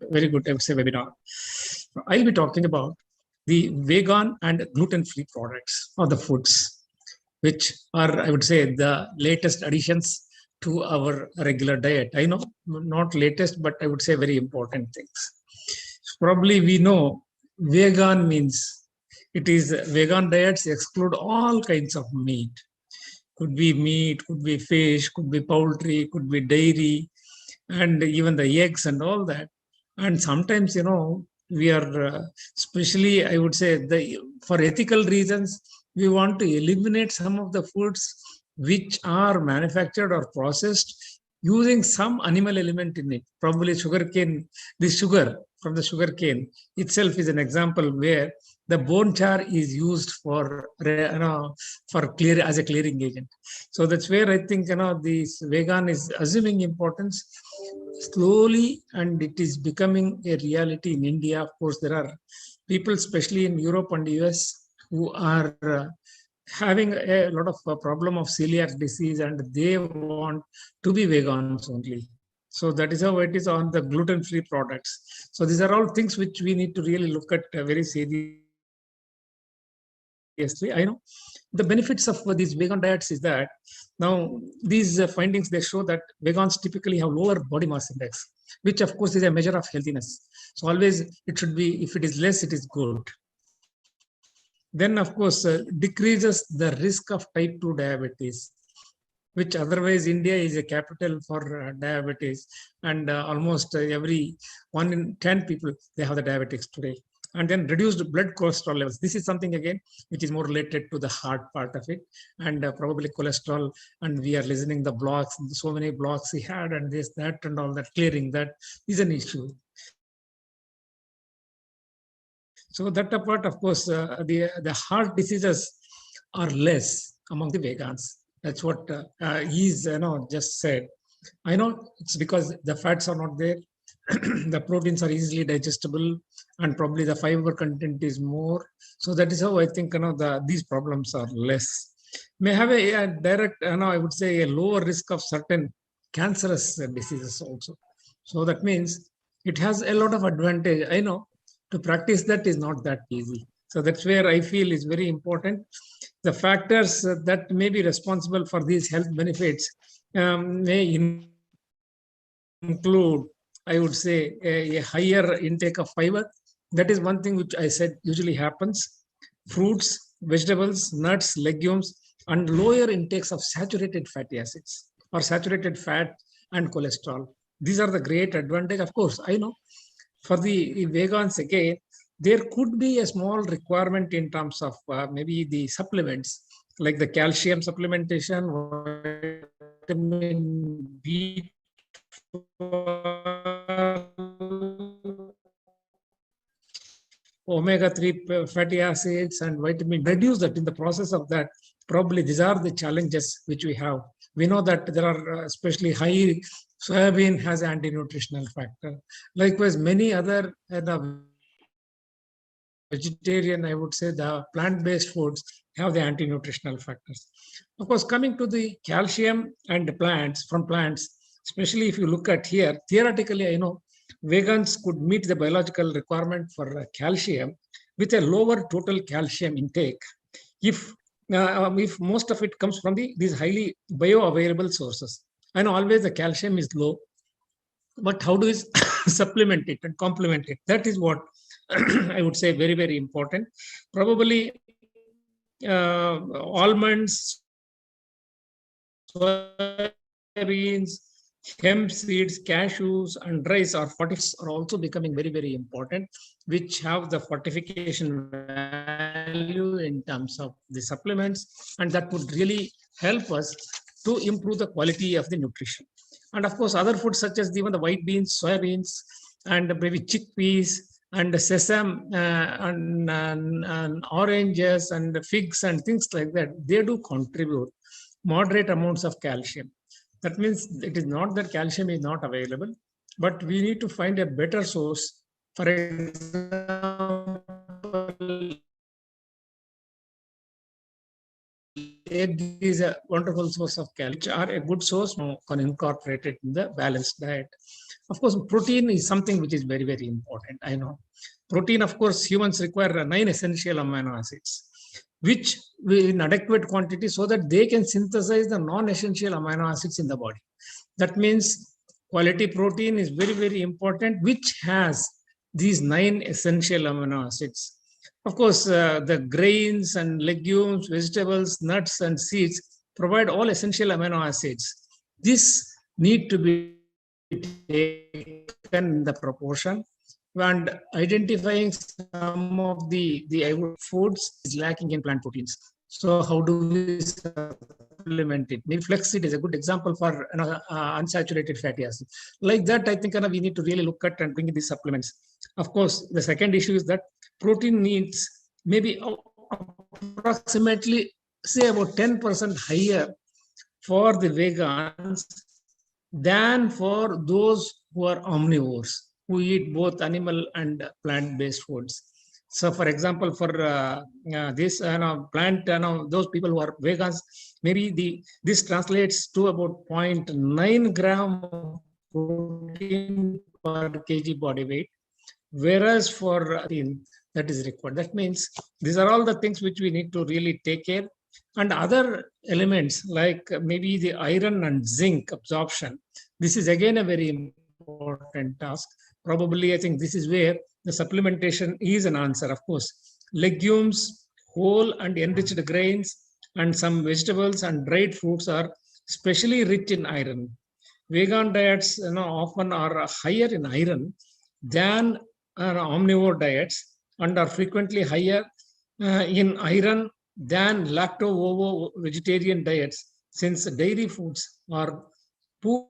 Speaker 5: very good, I would say, webinar. I'll be talking about the vegan and gluten-free products or the foods, which are, I would say, the latest additions to our regular diet. I know, not latest, but I would say very important things. Probably we know vegan means it is vegan diets exclude all kinds of meat. Could be meat, could be fish, could be poultry, could be dairy, and even the eggs and all that. And sometimes, we are, especially, I would say, for ethical reasons, we want to eliminate some of the foods which are manufactured or processed using some animal element in it. Probably sugarcane, the sugar from the sugarcane itself is an example where the bone char is used for clear as a clearing agent. So that's where I think this vegan is assuming importance slowly, and it is becoming a reality in India. Of course, there are people, especially in Europe and US, who are having a lot of problem of celiac disease, and they want to be vegans only. So that is how it is on the gluten-free products. So these are all things which we need to really look at very seriously. I know the benefits of these vegan diets is that now these findings, they show that vegans typically have lower body mass index, which of course is a measure of healthiness. So always it should be, if it is less, it is good. Then of course decreases the risk of type 2 diabetes, which otherwise India is a capital for diabetes, and almost every 1 in 10 people, they have the diabetics today. And then reduced blood cholesterol levels. This is something again which is more related to the heart part of it, and probably cholesterol. And we are listening the blocks, so many blocks he had, and this, that, and all that. Clearing that is an issue. So that apart, of course, the heart diseases are less among the vegans. That's what he's just said. I know it's because the fats are not there. The proteins are easily digestible, and probably the fiber content is more. So that is how I think these problems are less. May have a direct, I would say, a lower risk of certain cancerous diseases also. So that means it has a lot of advantage. I know to practice that is not that easy. So that's where I feel is very important. The factors that may be responsible for these health benefits may include, I would say, a higher intake of fiber. That is one thing which I said usually happens. Fruits, vegetables, nuts, legumes, and lower intakes of saturated fatty acids or saturated fat and cholesterol. These are the great advantage. Of course, I know for the vegans again, there could be a small requirement in terms of maybe the supplements like the calcium supplementation, vitamin B, omega-3 fatty acids and vitamin, reduce that. In the process of that, probably these are the challenges which we have. We know that there are especially high soybean has anti-nutritional factor. Likewise, many other vegetarian, I would say the plant-based foods have the anti-nutritional factors. Of course, coming to the calcium and plants from plants, especially if you look at here, theoretically, I know vegans could meet the biological requirement for calcium with a lower total calcium intake if most of it comes from these highly bioavailable sources. I know always the calcium is low, but how do we supplement it and complement it? That is what I would say very, very important. Probably almonds, soybeans, hemp seeds, cashews, and rice are also becoming very, very important, which have the fortification value in terms of the supplements, and that would really help us to improve the quality of the nutrition. And of course, other foods such as even the white beans, soybeans, and maybe chickpeas, and sesame, and oranges, and figs, and things like that, they do contribute moderate amounts of calcium. That means it is not that calcium is not available, but we need to find a better source. For example, egg is a wonderful source of calcium, which are a good source can incorporate it in the balanced diet. Of course, protein is something which is very, very important. I know protein, of course, humans require 9 essential amino acids, which in adequate quantity so that they can synthesize the non-essential amino acids in the body. That means quality protein is very, very important, which has these 9 essential amino acids. Of course, the grains and legumes, vegetables, nuts, and seeds provide all essential amino acids. This need to be taken in the proportion, and identifying some of the foods is lacking in plant proteins. So how do we supplement it? Maybe flaxseed is a good example for unsaturated fatty acids. Like that, I think we need to really look at and bring in these supplements. Of course, the second issue is that protein needs maybe approximately, say, about 10% higher for the vegans than for those who are omnivores, who eat both animal and plant-based foods. So, for example, for this plant, those people who are vegans, maybe this translates to about 0.9 gram of protein per kg body weight, whereas for that is required. That means these are all the things which we need to really take care. And other elements like maybe the iron and zinc absorption. This is again a very important task. Probably, I think this is where the supplementation is an answer. Of course, legumes, whole and enriched grains, and some vegetables and dried fruits are especially rich in iron. Vegan diets often are higher in iron than omnivore diets, and are frequently higher in iron than lacto-ovo vegetarian diets, since dairy foods are poor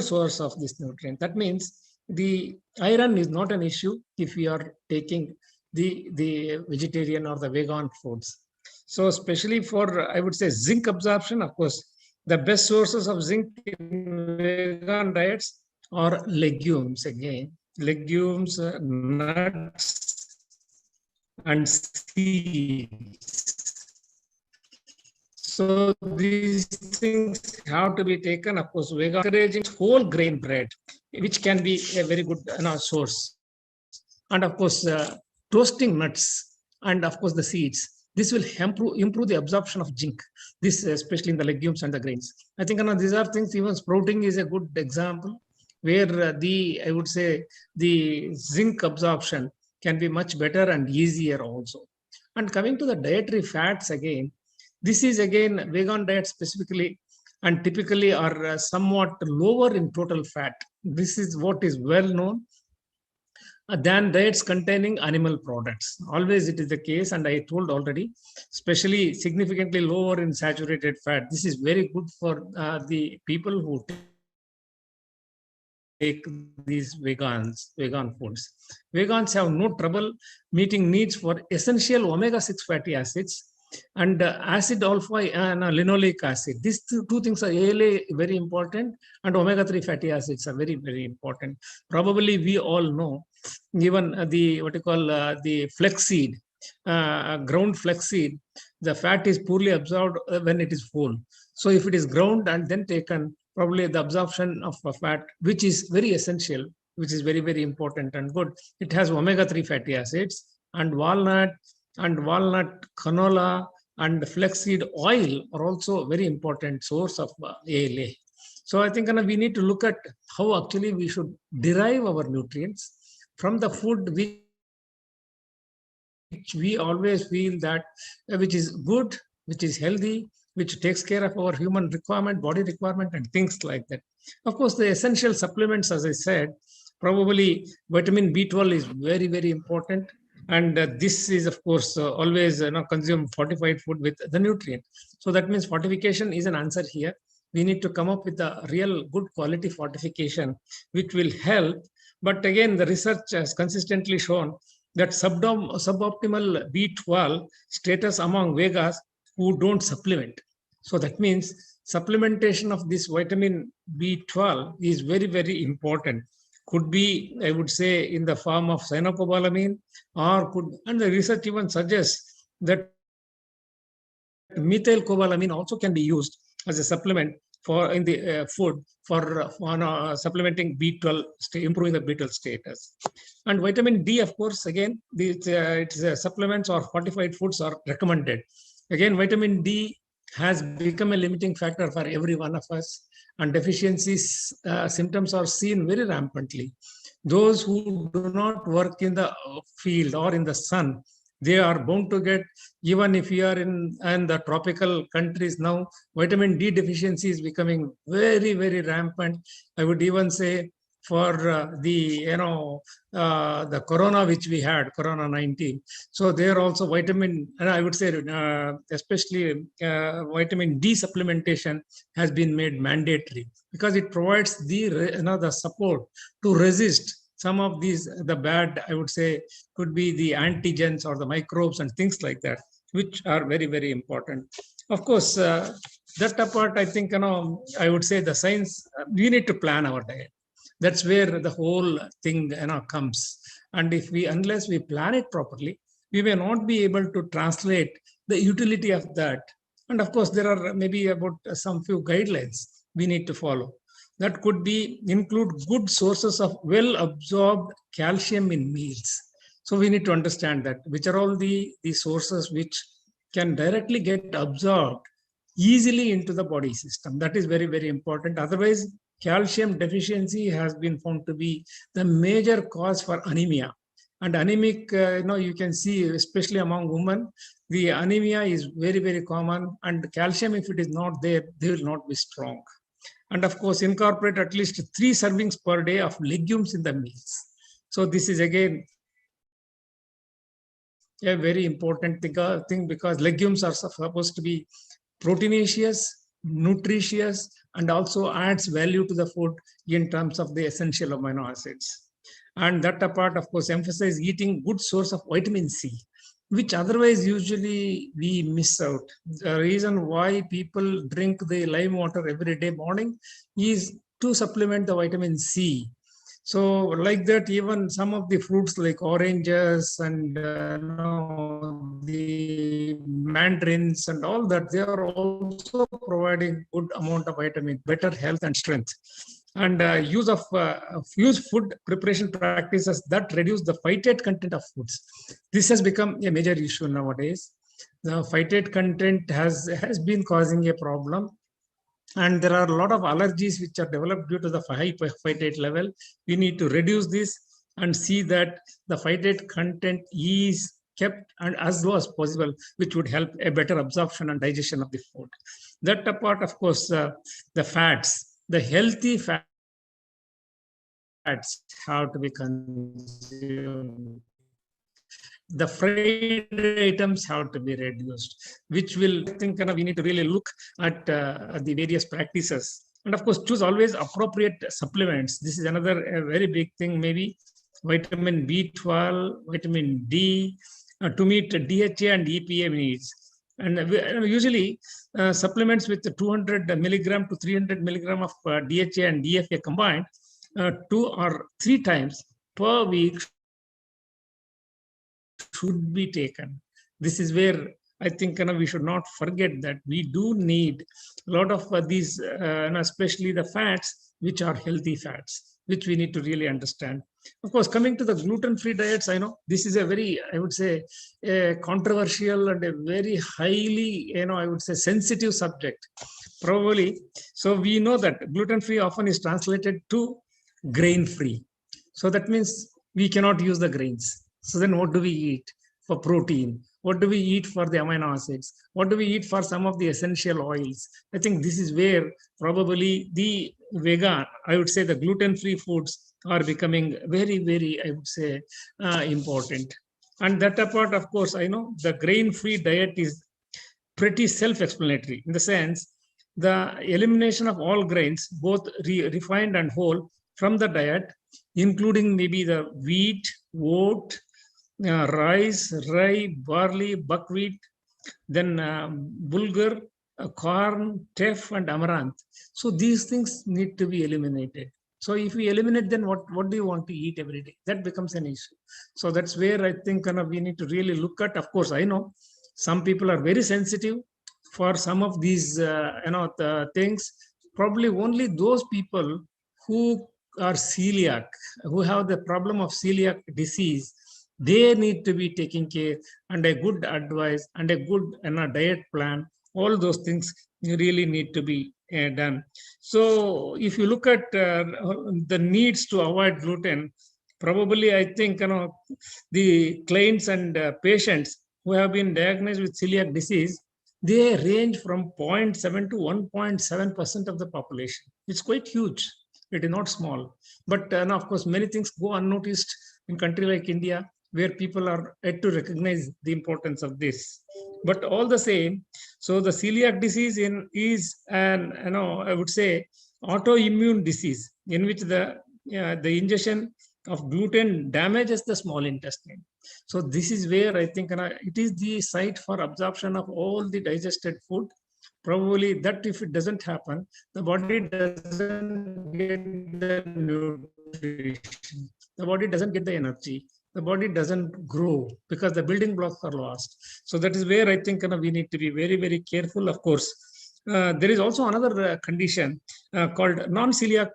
Speaker 5: source of this nutrient. That means the iron is not an issue if we are taking the vegetarian or the vegan foods. So especially for, I would say, zinc absorption, of course, the best sources of zinc in vegan diets are legumes again. Legumes, nuts, and seeds. So these things have to be taken. Of course, vegan encouraging whole grain bread, which can be a very good source. And of course, toasting nuts and of course the seeds. This will improve the absorption of zinc. This especially in the legumes and the grains. I think these are things. Even sprouting is a good example where I would say the zinc absorption can be much better and easier also. And coming to the dietary fats again, this is again vegan diet specifically and typically are somewhat lower in total fat. This is what is well known than diets containing animal products. Always it is the case, and I told already, especially significantly lower in saturated fat. This is very good for the people who take these vegan foods. Vegans have no trouble meeting needs for essential omega-6 fatty acids and acid alpha and linoleic acid. These two things are ALA very important, and omega-3 fatty acids are very, very important. Probably we all know, even the what you call the flaxseed, ground flaxseed, the fat is poorly absorbed when it is whole. So if it is ground and then taken, probably the absorption of fat, which is very essential, which is very, very important and good. It has omega-3 fatty acids, and walnut, canola, and flaxseed oil are also a very important source of ALA. So I think we need to look at how actually we should derive our nutrients from the food which we always feel that which is good, which is healthy, which takes care of our human requirement, body requirement, and things like that. Of course, the essential supplements, as I said, probably vitamin B12 is very, very important. And this is, of course, always consume fortified food with the nutrient. So that means fortification is an answer here. We need to come up with a real good quality fortification, which will help. But again, the research has consistently shown that suboptimal B12 status among Vegas who don't supplement. So that means supplementation of this vitamin B12 is very, very important. Could be, I would say, in the form of cyanocobalamin, or could, and the research even suggests that methylcobalamin also can be used as a supplement for in the food for supplementing B12, improving the B12 status. And vitamin D, of course, again, its supplements or fortified foods are recommended. Again, vitamin D has become a limiting factor for every one of us, and deficiencies symptoms are seen very rampantly. Those who do not work in the field or in the sun, they are bound to get, even if you are in the tropical countries now, vitamin D deficiency is becoming very, very rampant. I would even say for the corona which we had, corona 19. So there also vitamin, and I would say especially vitamin D supplementation has been made mandatory because it provides the support to resist some of these, the bad, I would say, could be the antigens or the microbes and things like that, which are very, very important. Of course, that apart, I think, I would say the science, we need to plan our diet. That's where the whole thing, comes. And unless we plan it properly, we may not be able to translate the utility of that. And of course, there are maybe about some few guidelines we need to follow. That could be include good sources of well-absorbed calcium in meals. So we need to understand that which are all the sources which can directly get absorbed easily into the body system. That is very, very important. Otherwise, calcium deficiency has been found to be the major cause for anemia. And anemic, you can see, especially among women, the anemia is very, very common. And calcium, if it is not there, they will not be strong. And of course, incorporate at least 3 servings per day of legumes in the meals. So this is again a very important thing because legumes are supposed to be proteinaceous, nutritious, and also adds value to the food in terms of the essential amino acids. And that apart, of course, emphasize eating good source of vitamin C, which otherwise usually we miss out. The reason why people drink the lime water every day morning is to supplement the vitamin C. So like that, even some of the fruits like oranges and the mandarins and all that, they are also providing good amount of vitamin, better health and strength. And use food preparation practices that reduce the phytate content of foods. This has become a major issue nowadays. The phytate content has been causing a problem. And there are a lot of allergies which are developed due to the high phytate level. We need to reduce this and see that the phytate content is kept and as low as possible, which would help a better absorption and digestion of the food. That apart, of course, the fats, the healthy fats have to be consumed. The fried items have to be reduced, which will, I think, we need to really look at the various practices. And of course, choose always appropriate supplements. This is another very big thing, maybe vitamin B12, vitamin D, to meet DHA and EPA needs. And usually supplements with 200 milligram to 300 milligram of DHA and DFA combined 2 or 3 times per week should be taken. This is where I think we should not forget that we do need a lot of these, especially the fats, which are healthy fats, which we need to really understand. Of course, coming to the gluten-free diets, I know this is a very, I would say, controversial and a very highly, I would say, sensitive subject. Probably, so we know that gluten-free often is translated to grain-free. So that means we cannot use the grains. So then what do we eat for protein? What do we eat for the amino acids? What do we eat for some of the essential oils? I think this is where probably the vegan, I would say the gluten-free foods are becoming very, very, I would say, important. And that apart, of course, I know the grain-free diet is pretty self-explanatory in the sense the elimination of all grains, both refined and whole, from the diet, including maybe the wheat, oat, rice, rye, barley, buckwheat, then bulgur, corn, teff, and amaranth. So these things need to be eliminated. So if we eliminate, then what do you want to eat every day? That becomes an issue. So that's where I think we need to really look at. Of course, I know some people are very sensitive for some of these, the things. Probably only those people who are celiac, who have the problem of celiac disease, they need to be taken care, and a good advice and a good diet plan, all those things really need to be done. So if you look at the needs to avoid gluten, probably I think the clients and patients who have been diagnosed with celiac disease, they range from 0.7 to 1.7% of the population. It's quite huge. It is not small. But of course, many things go unnoticed in country like India, where people are yet to recognize the importance of this. But all the same, so the celiac disease is an, I would say, autoimmune disease in which the ingestion of gluten damages the small intestine. So this is where I think it is the site for absorption of all the digested food. Probably that if it doesn't happen, the body doesn't get the nutrition, the body doesn't get the energy, the body doesn't grow because the building blocks are lost. So that is where I think we need to be very, very careful. Of course, there is also another condition called non-celiac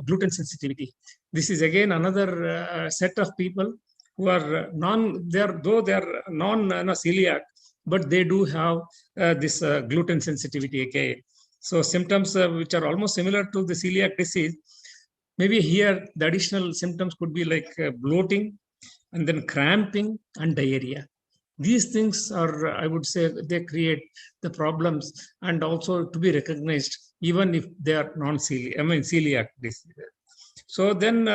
Speaker 5: gluten sensitivity. This is again another set of people who are non-celiac, but they do have this gluten sensitivity again. So symptoms which are almost similar to the celiac disease. Maybe here the additional symptoms could be like bloating, and then cramping and diarrhea. These things are, I would say, they create the problems, and also to be recognized even if they are celiac disease. So then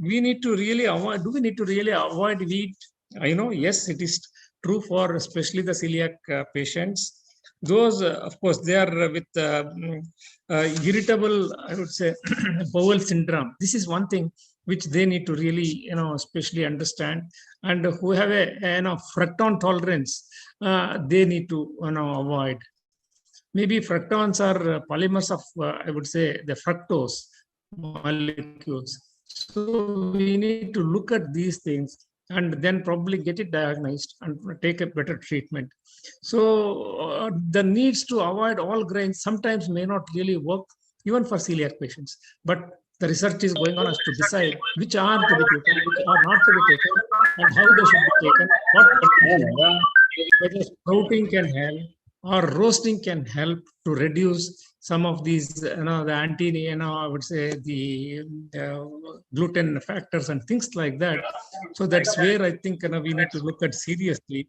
Speaker 5: we need to really avoid, do we need to really avoid wheat? I know, yes, it is true for especially the celiac patients. Those, of course, they are with irritable, I would say, bowel syndrome. This is one thing which they need to really, especially understand. And who have a fructose tolerance, they need to, avoid. Maybe fructons are polymers of, I would say, the fructose molecules. So we need to look at these things and then probably get it diagnosed and take a better treatment. So the needs to avoid all grains sometimes may not really work even for celiac patients. But the research is going on as to decide which are to be taken, which are not to be taken, and how they should be taken, what whether sprouting can help or roasting can help to reduce some of these, the anti, I would say the gluten factors and things like that. So that's where I think we need to look at seriously.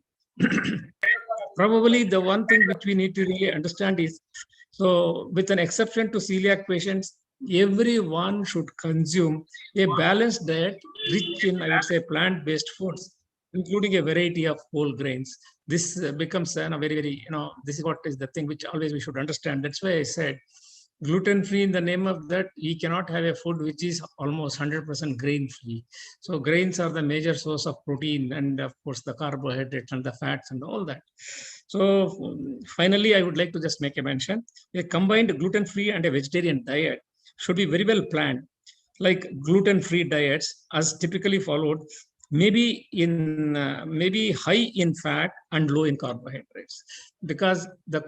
Speaker 5: Probably the one thing which we need to really understand is, so with an exception to celiac patients, everyone should consume a balanced diet rich in, I would say, plant-based foods, including a variety of whole grains. This becomes very, very, this is what is the thing which always we should understand. That's why I said gluten-free. In the name of that, we cannot have a food which is almost 100% grain-free. So grains are the major source of protein and of course the carbohydrates and the fats and all that. So finally, I would like to just make a mention. A combined gluten-free and a vegetarian diet should be very well planned. Like gluten-free diets, as typically followed, maybe high in fat and low in carbohydrates, because the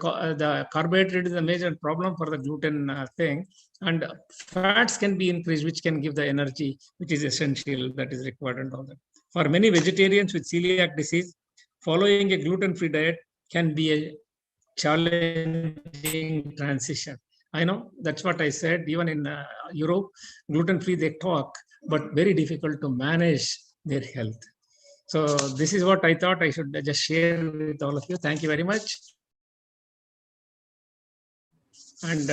Speaker 5: carbohydrate is a major problem for the gluten thing, and fats can be increased, which can give the energy which is essential, that is required, and all that. For many vegetarians with celiac disease, following a gluten-free diet can be a challenging transition. I know that's what I said. Even in Europe, gluten-free they talk, but very difficult to manage their health. So this is what I thought I should just share with all of you. Thank you very much. And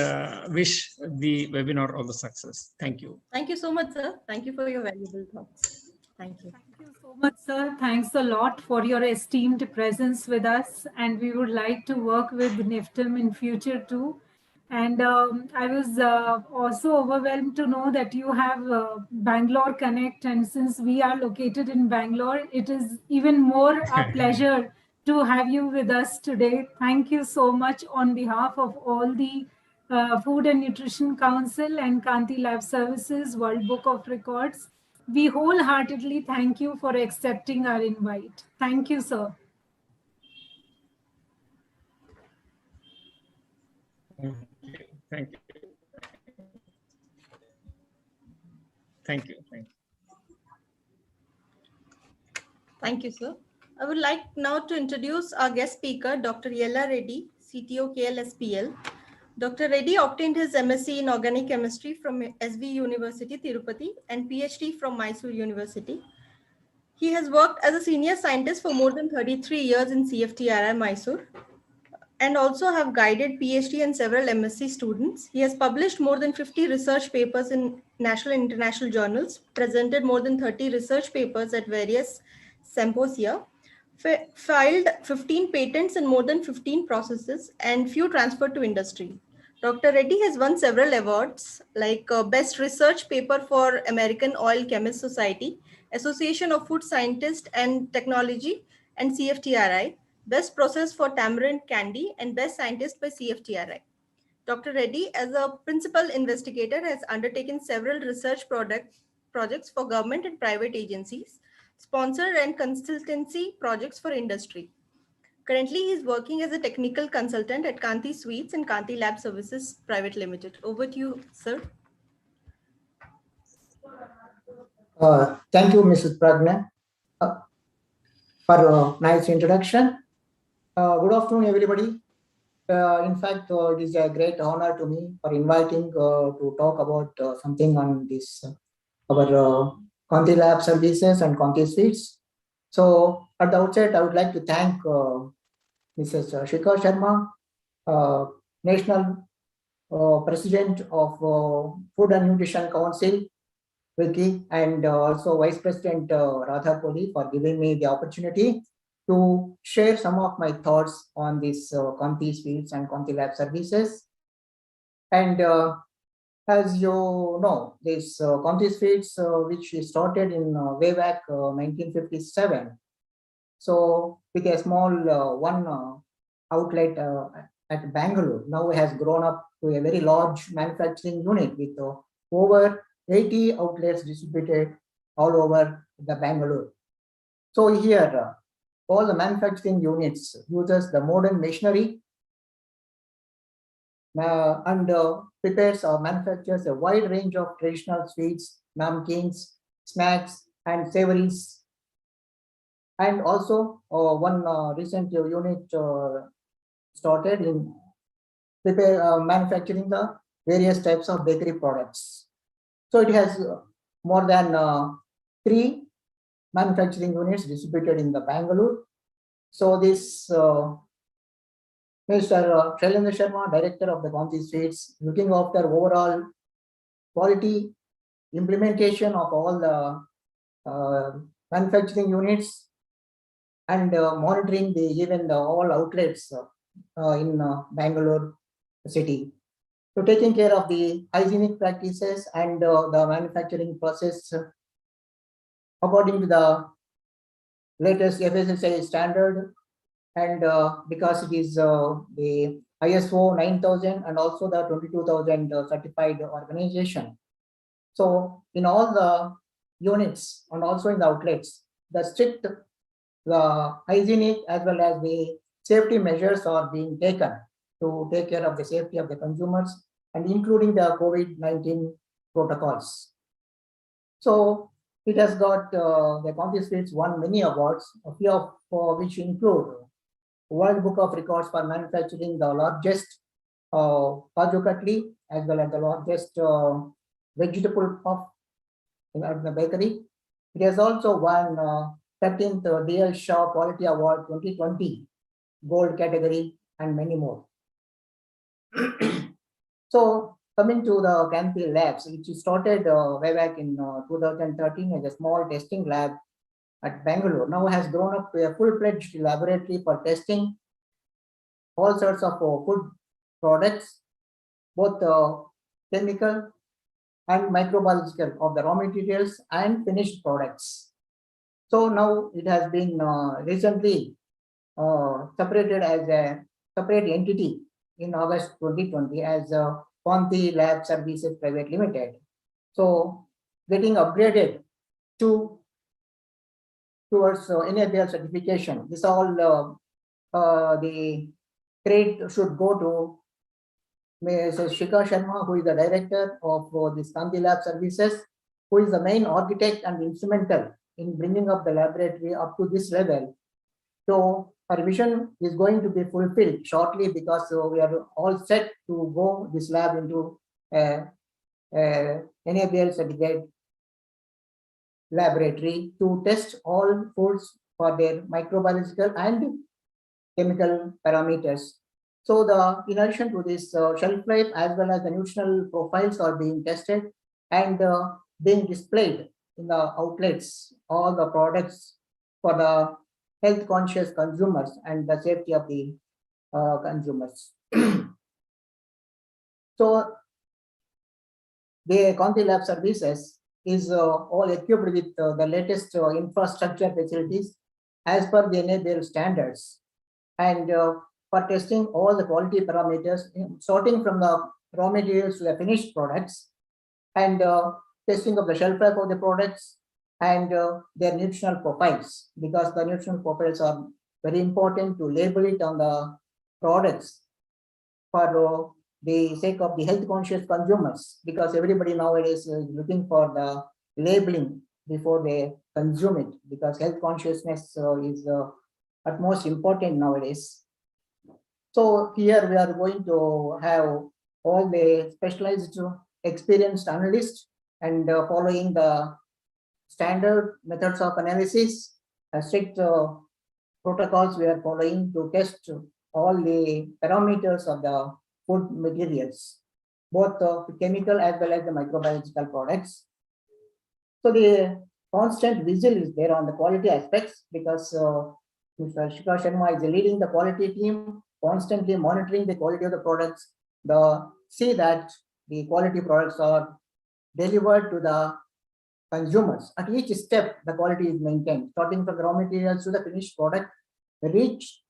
Speaker 5: wish the webinar all the success. Thank you.
Speaker 1: Thank you so much, sir. Thank you for your valuable thoughts. Thank you.
Speaker 2: Thank you so much, sir. Thanks a lot for your esteemed presence with us. And we would like to work with NIFTM in future too. And I was also overwhelmed to know that you have Bangalore Connect. And since we are located in Bangalore, it is even more a pleasure to have you with us today. Thank you so much on behalf of all the Food and Nutrition Council and Kanti Lab Services World Book of Records. We wholeheartedly thank you for accepting our invite. Thank you, sir.
Speaker 5: Thank you. Thank you. Thank you.
Speaker 1: Thank you, sir. I would like now to introduce our guest speaker, Dr. Yella Reddy, CTO KLSPL. Dr. Reddy obtained his MSc in Organic Chemistry from SV University, Tirupati, and PhD from Mysore University. He has worked as a senior scientist for more than 33 years in CFTRI Mysore, and also have guided PhD and several MSc students. He has published more than 50 research papers in national and international journals, presented more than 30 research papers at various symposia, filed 15 patents in more than 15 processes, and few transferred to industry. Dr. Reddy has won several awards like Best Research Paper for American Oil Chemist Society, Association of Food Scientists and Technology, and CFTRI, Best Process for Tamarind Candy, and Best Scientist by CFTRI. Dr. Reddy, as a principal investigator, has undertaken several research projects for government and private agencies, sponsored and consultancy projects for industry. Currently, he is working as a technical consultant at Kanti Sweets and Kanti Lab Services Private Limited. Over to you, sir.
Speaker 6: Thank you, Mrs. Pragna, for a nice introduction. Good afternoon, everybody. In fact, it is a great honor to me for inviting to talk about something on this, our Kanti Lab Services and Kanti Sweets. So at the outset, I would like to thank Mrs. Shikha Sharma, National President of Food and Nutrition Council, Vicky, and also Vice President Radha Kohli for giving me the opportunity to share some of my thoughts on this Kanti Sweets and Kanti Lab Services. And as you know, this Kanti Sweets, which started in way back 1957. So with a small one outlet at Bangalore, now has grown up to a very large manufacturing unit with over 80 outlets distributed all over the Bangalore. So here, all the manufacturing units uses the modern machinery and prepares or manufactures a wide range of traditional sweets, namkeens, snacks, and savories. And also one recent unit started in manufacturing the various types of bakery products. So it has more than 3 manufacturing units distributed in the Bangalore. So this Mr. Shailendra Sharma, Director of the Kanti Sweets, looking after overall quality implementation of all the manufacturing units and monitoring even all outlets in Bangalore city. So taking care of the hygienic practices and the manufacturing process according to the latest FSSAI standard, and because it is the ISO 9000 and also the 22,000 certified organization. So in all the units and also in the outlets, the strict hygienic as well as the safety measures are being taken to take care of the safety of the consumers and including the COVID-19 protocols. So it has got the Kanti Sweets won many awards, a few of which include World Book of Records for manufacturing the largest Kaju Katli as well as the largest vegetable puff in the bakery. It has also won 13th DL Shaw Quality Award 2020 Gold category and many more. So coming to the Kanti labs, which started way back in 2013 as a small testing lab at Bangalore, now has grown up to a full-fledged laboratory for testing all sorts of food products, both chemical and microbiological of the raw materials and finished products. So now it has been recently separated as a separate entity in August 2020 as Kanti Lab Services Private Limited. So getting upgraded towards NABL certification. This all the credit should go to Mrs. Shikha Sharma, who is the director of this Kanti Lab Services, who is the main architect and instrumental in bringing up the laboratory up to this level. So our vision is going to be fulfilled shortly because we are all set to go this lab into NABL certified laboratory to test all foods for their microbiological and chemical parameters. So in addition to this shelf life as well as the nutritional profiles are being tested and being displayed in the outlets, all the products for the health conscious consumers and the safety of the consumers. So the Kanti Lab Services is all equipped with the latest infrastructure facilities as per the NABL standards, and for testing all the quality parameters, starting from the raw materials to the finished products, and testing of the shelf life of the products and their nutritional profiles, because the nutritional profiles are very important to label it on the products for the sake of the health conscious consumers, because everybody nowadays is looking for the labeling before they consume it, because health consciousness is at most important nowadays. So here we are going to have all the specialized experienced analysts and following the standard methods of analysis, strict protocols we are following to test all the parameters of the food materials, both chemical as well as the microbiological products. So the constant vigil is there on the quality aspects, because Mr. Shikha Sharma is leading the quality team, constantly monitoring the quality of the products, see that the quality products are delivered to the consumers. At each step, the quality is maintained, starting from the raw materials to the finished product, reach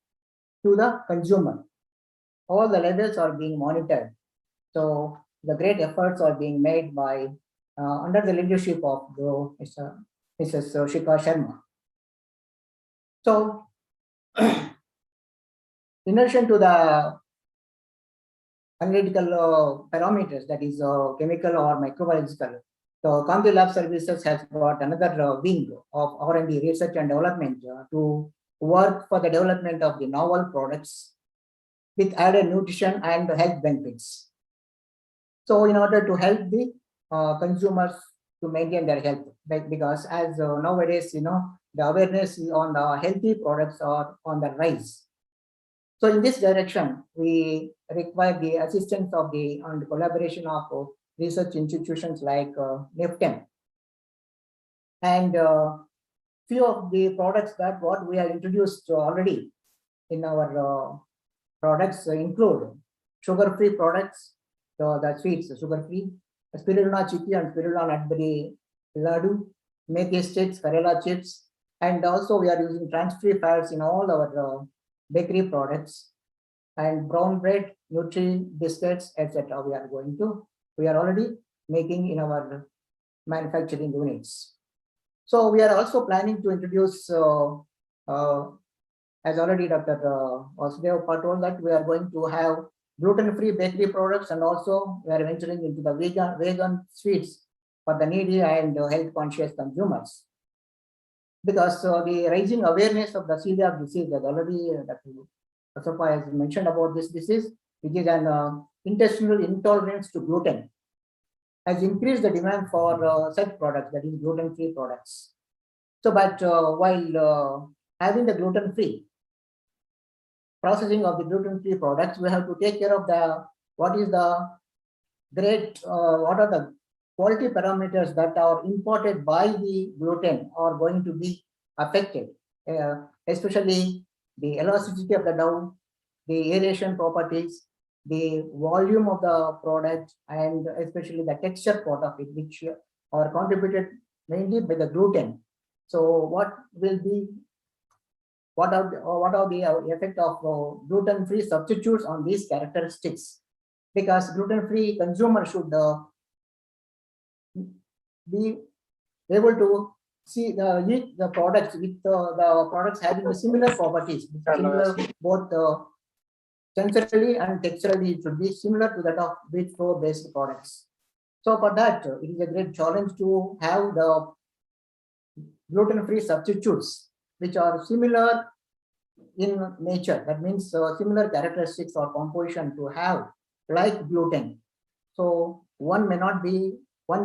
Speaker 6: to the consumer. All the levels are being monitored. So the great efforts are being made by under the leadership of Mrs. Shikha Sharma. So in addition to the analytical parameters, that is chemical or microbiological, so Kanti Lab Services has got another wing of R&D, research and development, to work for the development of the novel products with added nutrition and health benefits. So in order to help the consumers to maintain their health, because as nowadays, the awareness on the healthy products are on the rise. So in this direction, we require the assistance of and collaboration of research institutions like NIFTEM. And few of the products that what we have introduced already in our products include sugar-free products, the sweets, sugar-free, spirulina chicky and spirulina nutberry laddu, methi sticks, Karela chips, and also we are using trans-free fats in all our bakery products, and brown bread, Nutri biscuits, etc. We are already making in our manufacturing units. So we are also planning to introduce, as already Dr. Vasudev told, that we are going to have gluten-free bakery products, and also we are venturing into the vegan sweets for the needy and health-conscious consumers. Because the rising awareness of the celiac disease, that already Dr. Asapa has mentioned about this disease, which is an intestinal intolerance to gluten, has increased the demand for such products, that is gluten-free products. So, but while having the gluten-free processing of the gluten-free products, we have to take care of what are the quality parameters that are imported by the gluten are going to be affected, especially the elasticity of the dough, the aeration properties, the volume of the product, and especially the texture part of it, which are contributed mainly by the gluten. So what are the effect of gluten-free substitutes on these characteristics? Because gluten-free consumer should be able to eat the products with the products having the similar properties, similar both sensorily and texturally. It should be similar to that of wheat flour based products. So for that, it is a great challenge to have the gluten-free substitutes which are similar in nature. That means similar characteristics or composition to have like gluten. So one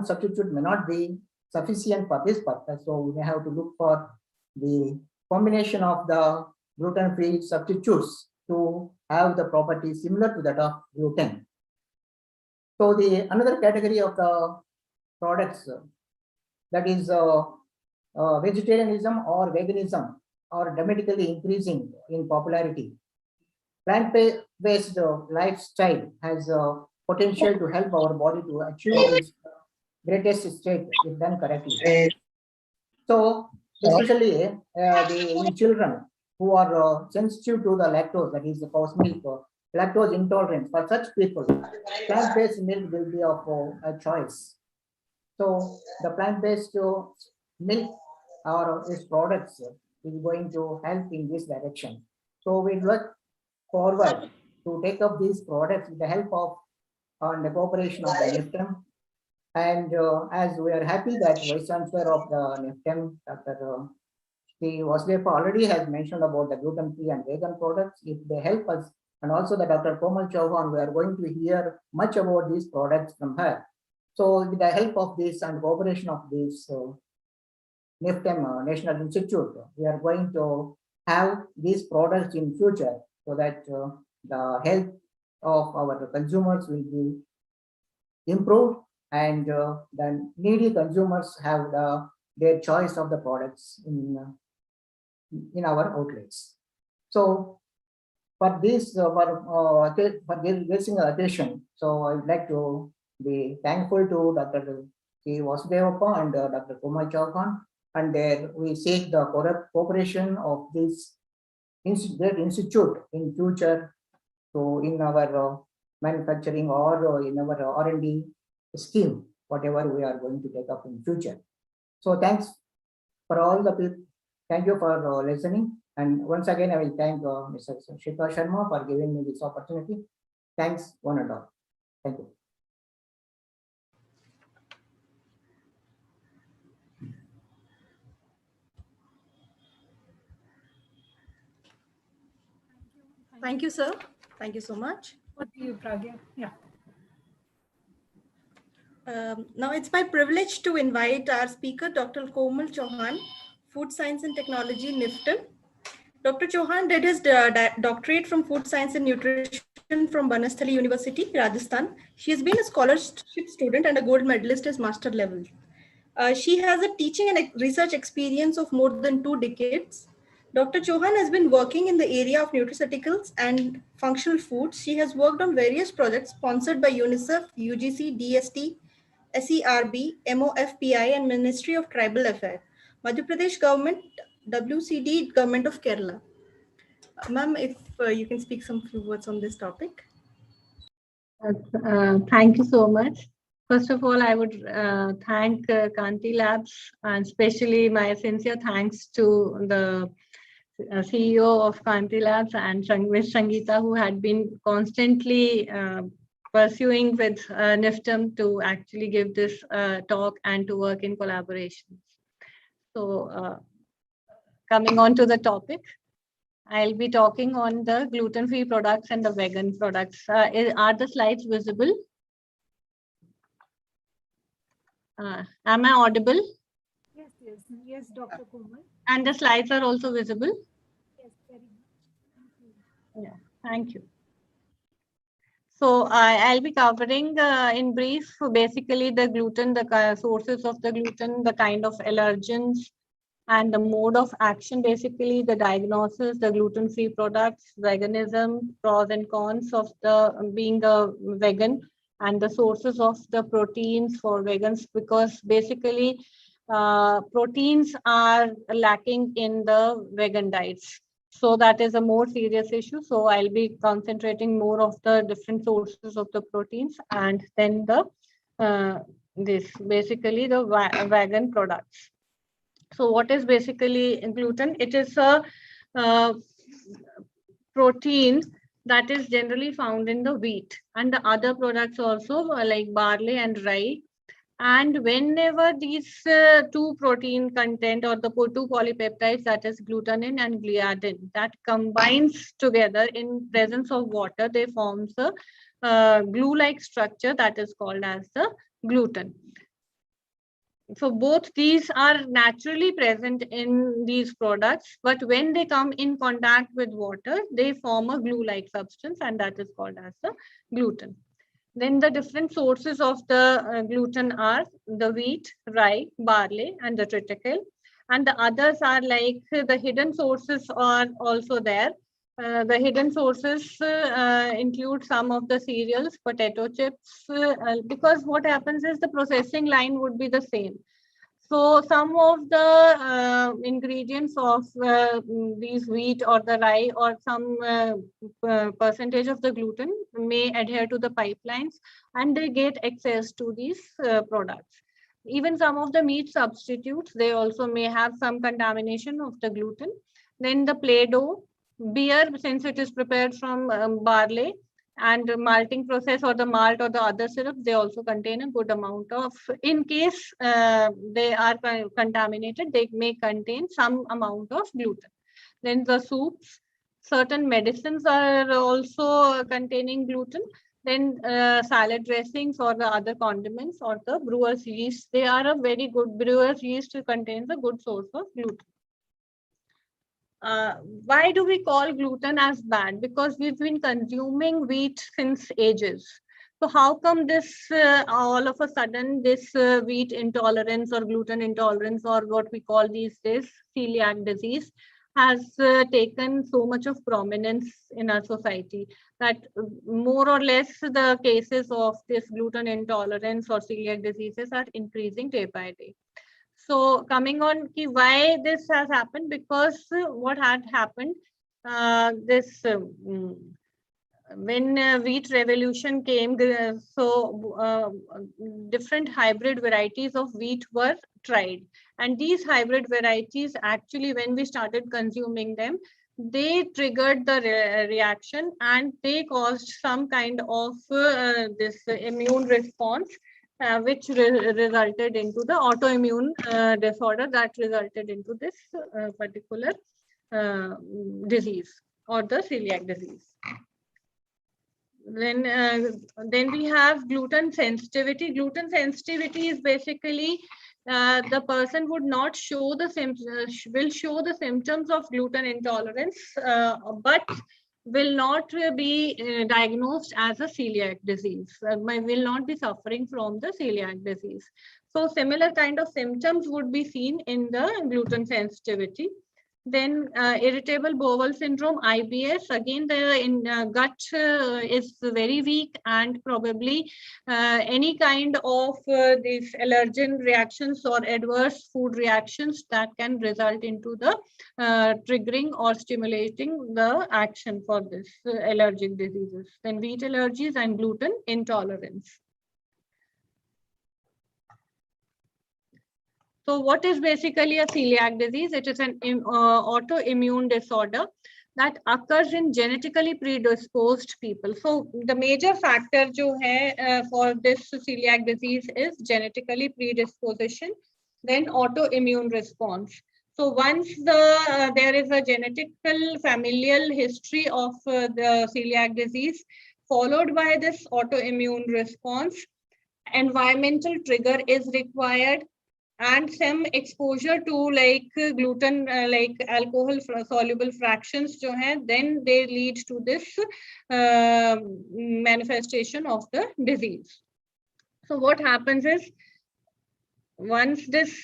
Speaker 6: substitute may not be sufficient for this purpose. So we may have to look for the combination of the gluten-free substitutes to have the properties similar to that of gluten. So the another category of the products, that is vegetarianism or veganism, are dramatically increasing in popularity. Plant-based lifestyle has potential to help our body to achieve its greatest state if done correctly. So especially in children who are sensitive to the lactose, that is the cow's milk, lactose intolerance, for such people, plant-based milk will be of a choice. So the plant-based milk or its products is going to help in this direction. So we look forward to take up these products with the help of and the cooperation of the NIFTEM. And as we are happy that Vice Chancellor of the NIFTEM, Dr. Vasudev already has mentioned about the gluten-free and vegan products. If they help us, and also the Dr. Komal Chauhan, we are going to hear much about these products from her. So with the help of this and cooperation of this NIFTEM National Institute, we are going to have these products in future so that the health of our consumers will be improved, and the needy consumers have their choice of the products in our outlets. So for this, for this occasion, so I would like to be thankful to Dr. K. Vasudevappa and Dr. Kumar Chauhan, and there we seek the cooperation of this great institute in future, so in our manufacturing or in our R&D scheme, whatever we are going to take up in future. So thanks for all the people. Thank you for listening. And once again, I will thank Mr. Shikha Sharma for giving me this opportunity. Thanks, one and all. Thank you.
Speaker 1: Thank you, sir. Thank you so much.
Speaker 2: What do you, Pragya? Yeah.
Speaker 1: Now it's my privilege to invite our speaker, Dr. Komal Chauhan, Food Science and Technology, NIFTN. Dr. Chauhan did his doctorate from Food Science and Nutrition from Banasthali University, Rajasthan. She has been a scholarship student and a gold medalist as master level. She has a teaching and research experience of more than 2 decades. Dr. Chauhan has been working in the area of nutraceuticals and functional foods. She has worked on various projects sponsored by UNICEF, UGC, DST, SERB, MOFPI, and Ministry of Tribal Affairs, Madhya Pradesh Government, WCD, Government of Kerala. Ma'am, if you can speak some few words on this topic.
Speaker 7: Thank you so much. First of all, I would thank Kanti Labs, and especially my sincere thanks to the CEO of Kanti Labs and Ms. Sangeeta, who had been constantly pursuing with NIFTM to actually give this talk and to work in collaboration. So coming on to the topic, I'll be talking on the gluten-free products and the vegan products. Are the slides visible? Am I audible?
Speaker 2: Yes, yes, yes, Dr. Komal.
Speaker 7: And the slides are also visible?
Speaker 2: Yes, very much.
Speaker 7: Yeah, thank you. So I'll be covering in brief, basically the gluten, the sources of the gluten, the kind of allergens, and the mode of action, basically the diagnosis, the gluten-free products, veganism, pros and cons of the being a vegan, and the sources of the proteins for vegans, because basically proteins are lacking in the vegan diets. So that is a more serious issue. So I'll be concentrating more of the different sources of the proteins, and then the this basically the vegan products. So what is basically gluten? It is a protein that is generally found in the wheat and the other products also, like barley and rye. And whenever these two protein content or the two polypeptides, that is glutenin and gliadin, that combines together in presence of water, they forms a glue-like structure that is called as the gluten. So both these are naturally present in these products, but when they come in contact with water, they form a glue-like substance, and that is called as the gluten. Then the different sources of the gluten are the wheat, rye, barley, and the triticale. And the others are like the hidden sources are also there. The hidden sources include some of the cereals, potato chips, because what happens is the processing line would be the same. So some of the ingredients of these wheat or the rye or some percentage of the gluten may adhere to the pipelines, and they get access to these products. Even some of the meat substitutes, they also may have some contamination of the gluten. Then the Play-Doh, beer, since it is prepared from barley, and the malting process or the malt or the other syrups, they also contain a good amount of, in case they are contaminated, they may contain some amount of gluten. Then the soups, certain medicines are also containing gluten. Then salad dressings or the other condiments or the brewer's yeast, they are a very good, brewer's yeast contains a good source of gluten. Why do we call gluten as bad? Because we've been consuming wheat since ages. So how come this all of a sudden this wheat intolerance or gluten intolerance, or what we call these days celiac disease, has taken so much of prominence in our society, that more or less the cases of this gluten intolerance or celiac diseases are increasing day by day. So coming on why this has happened, because what had happened, when wheat revolution came, different hybrid varieties of wheat were tried. And these hybrid varieties, actually, when we started consuming them, they triggered the reaction, and they caused some kind of this immune response, which resulted into the autoimmune disorder that resulted into this particular disease or the celiac disease. Then we have gluten sensitivity. Gluten sensitivity is basically the person would not show the will show the symptoms of gluten intolerance, but will not be diagnosed as a celiac disease. Will not be suffering from the celiac disease. So similar kind of symptoms would be seen in the gluten sensitivity. Then irritable bowel syndrome, IBS, again the gut is very weak, and probably any kind of these allergen reactions or adverse food reactions that can result into the triggering or stimulating the action for this allergic diseases. Then wheat allergies and gluten intolerance. So what is basically a celiac disease? It is an autoimmune disorder that occurs in genetically predisposed people. So the major factor jo hai, for this celiac disease is genetically predisposition, then autoimmune response. So once there is a genetical familial history of the celiac disease, followed by this autoimmune response, environmental trigger is required, and some exposure to like gluten, like alcohol soluble fractions jo hai, then they lead to this manifestation of the disease. So what happens is, once this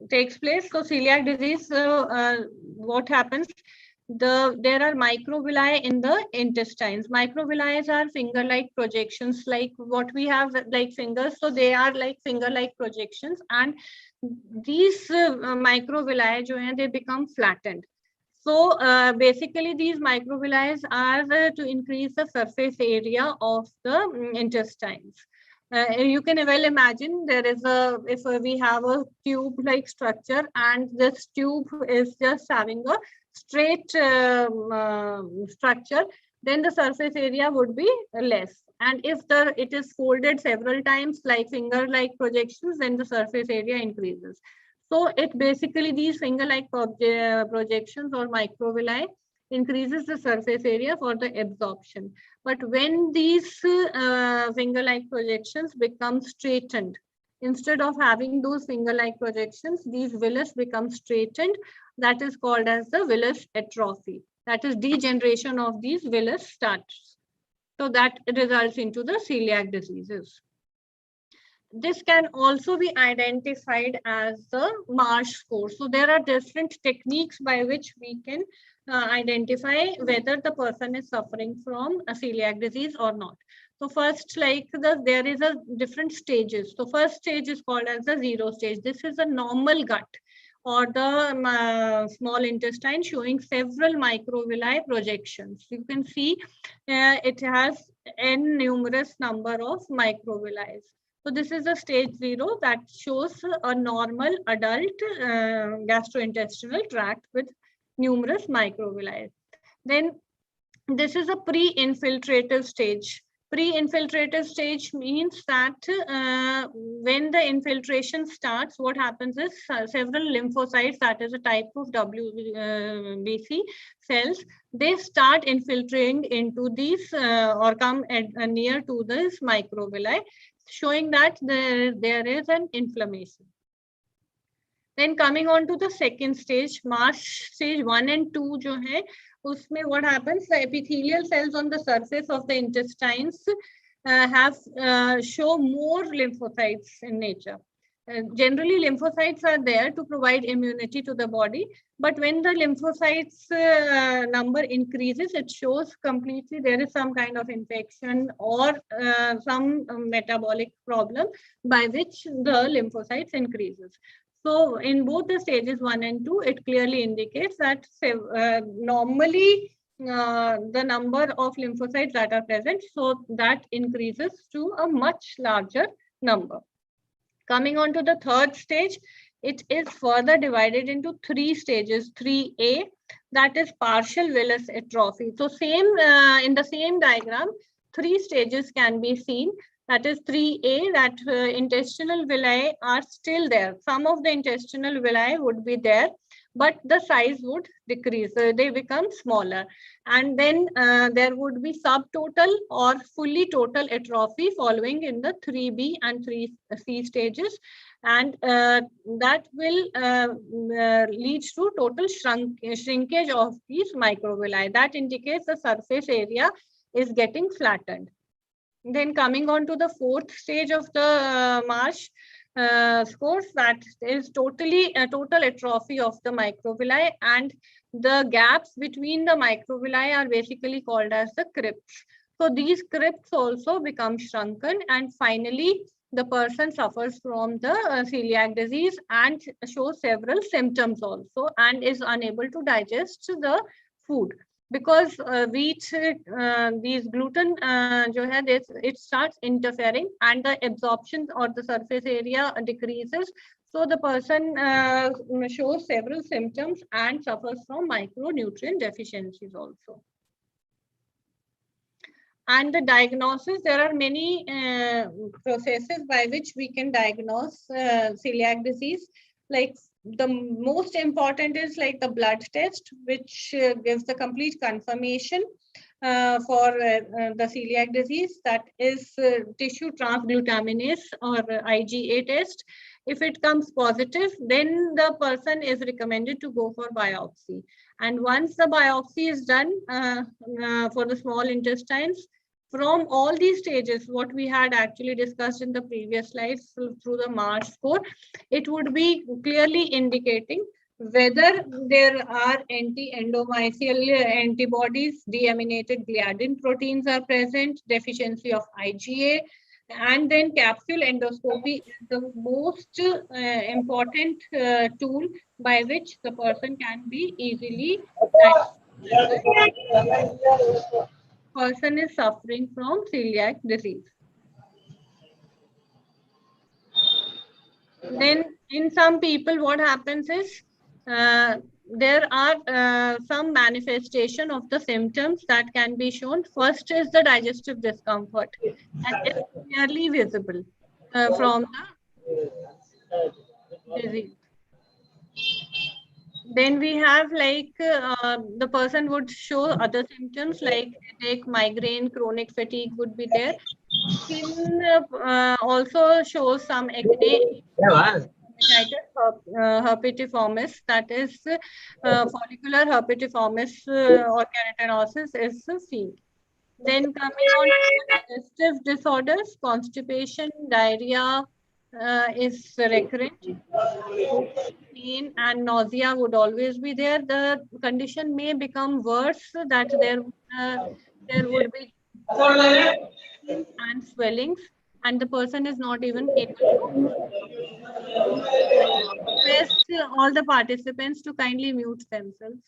Speaker 7: takes place, so celiac disease, what happens? There are microvilli in the intestines. Microvilli are finger-like projections, like what we have like fingers. So they are like finger-like projections, and these microvilli jo hain, they become flattened. So basically these microvilli are to increase the surface area of the intestines. You can well imagine there is if we have a tube-like structure, and this tube is just having a straight structure, then the surface area would be less. And if it is folded several times like finger-like projections, then the surface area increases. So it basically, these finger-like projections or microvilli increases the surface area for the absorption. But when these finger-like projections become straightened, instead of having those finger-like projections, these villus become straightened. That is called as the villus atrophy. That is degeneration of these villus starts. So that results into the celiac diseases. This can also be identified as the Marsh score. So there are different techniques by which we can identify whether the person is suffering from a celiac disease or not. So first, like there is a different stages. So first stage is called as the 0 stage. This is a normal gut or the small intestine showing several microvilli projections. You can see it has n numerous number of microvilli. So this is a stage 0 that shows a normal adult gastrointestinal tract with numerous microvilli. Then this is a pre-infiltrative stage. Pre-infiltrative stage means that when the infiltration starts, what happens is several lymphocytes, that is a type of WBC cells, they start infiltrating into these or come near to this microvilli, showing that there is an inflammation. Then coming on to the second stage, Marsh stage 1 and 2 jo hai, usme what happens, the epithelial cells on the surface of the intestines show more lymphocytes in nature. Generally, lymphocytes are there to provide immunity to the body, but when the lymphocytes number increases, it shows completely there is some kind of infection or some metabolic problem by which the lymphocytes increases. So in both the stages 1 and 2, it clearly indicates that normally the number of lymphocytes that are present, so that increases to a much larger number. Coming on to the third stage, it is further divided into 3 stages. 3A, that is partial villus atrophy. So same in the same diagram, 3 stages can be seen. That is 3A, that intestinal villi are still there. Some of the intestinal villi would be there, but the size would decrease. They become smaller. And then there would be subtotal or fully total atrophy following in the 3B and 3C stages. And that will lead to total shrinkage of these microvilli. That indicates the surface area is getting flattened. Then coming on to the fourth stage of the MARSH scores, that is total atrophy of the microvilli, and the gaps between the microvilli are basically called as the crypts. So these crypts also become shrunken, and finally the person suffers from the celiac disease and shows several symptoms also, and is unable to digest the food. Because wheat, these gluten, it starts interfering, and the absorption or the surface area decreases. So the person shows several symptoms and suffers from micronutrient deficiencies also. And the diagnosis, there are many processes by which we can diagnose celiac disease. Like the most important is like the blood test, which gives the complete confirmation for the celiac disease. That is tissue transglutaminase or IgA test. If it comes positive, then the person is recommended to go for biopsy. And once the biopsy is done for the small intestines, from all these stages, what we had actually discussed in the previous slides through the MARSH score, it would be clearly indicating whether there are anti-endomysial antibodies, deaminated gliadin proteins are present, deficiency of IgA, and then capsule endoscopy is the most important tool by which the person can be easily diagnosed. Person is suffering from celiac disease. Then in some people, what happens is there are some manifestation of the symptoms that can be shown. First is the digestive discomfort, and it's clearly visible from the disease. Then we have like the person would show other symptoms like headache, migraine, chronic fatigue would be there. Skin also shows some acne, herpetiformis, that is follicular herpetiformis or keratinosis is seen. Then coming on to digestive disorders, constipation, diarrhea is recurrent. Pain and nausea would always be there. The condition may become worse, that there would be and swellings, and the person is not even able to request all the participants to kindly mute themselves.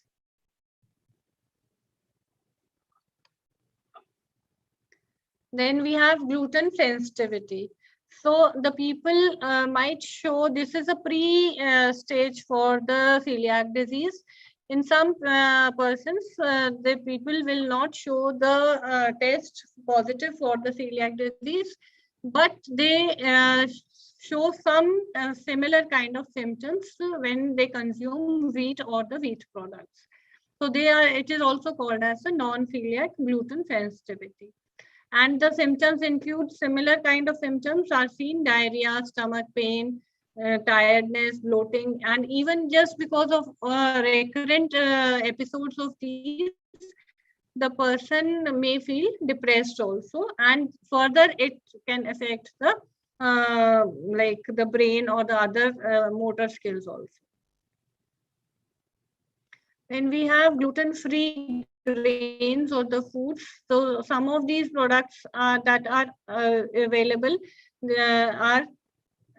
Speaker 7: Then we have gluten sensitivity. So the people might show, this is a pre-stage for the celiac disease. In some persons, the people will not show the test positive for the celiac disease, but they show some similar kind of symptoms when they consume wheat or the wheat products. So it is also called as a non-celiac gluten sensitivity. And the symptoms include similar kind of symptoms are seen: diarrhea, stomach pain, tiredness, bloating, and even just because of recurrent episodes of these, the person may feel depressed also, and further it can affect the like the brain or the other motor skills also. Then we have gluten-free grains or the foods. So some of these products that are available are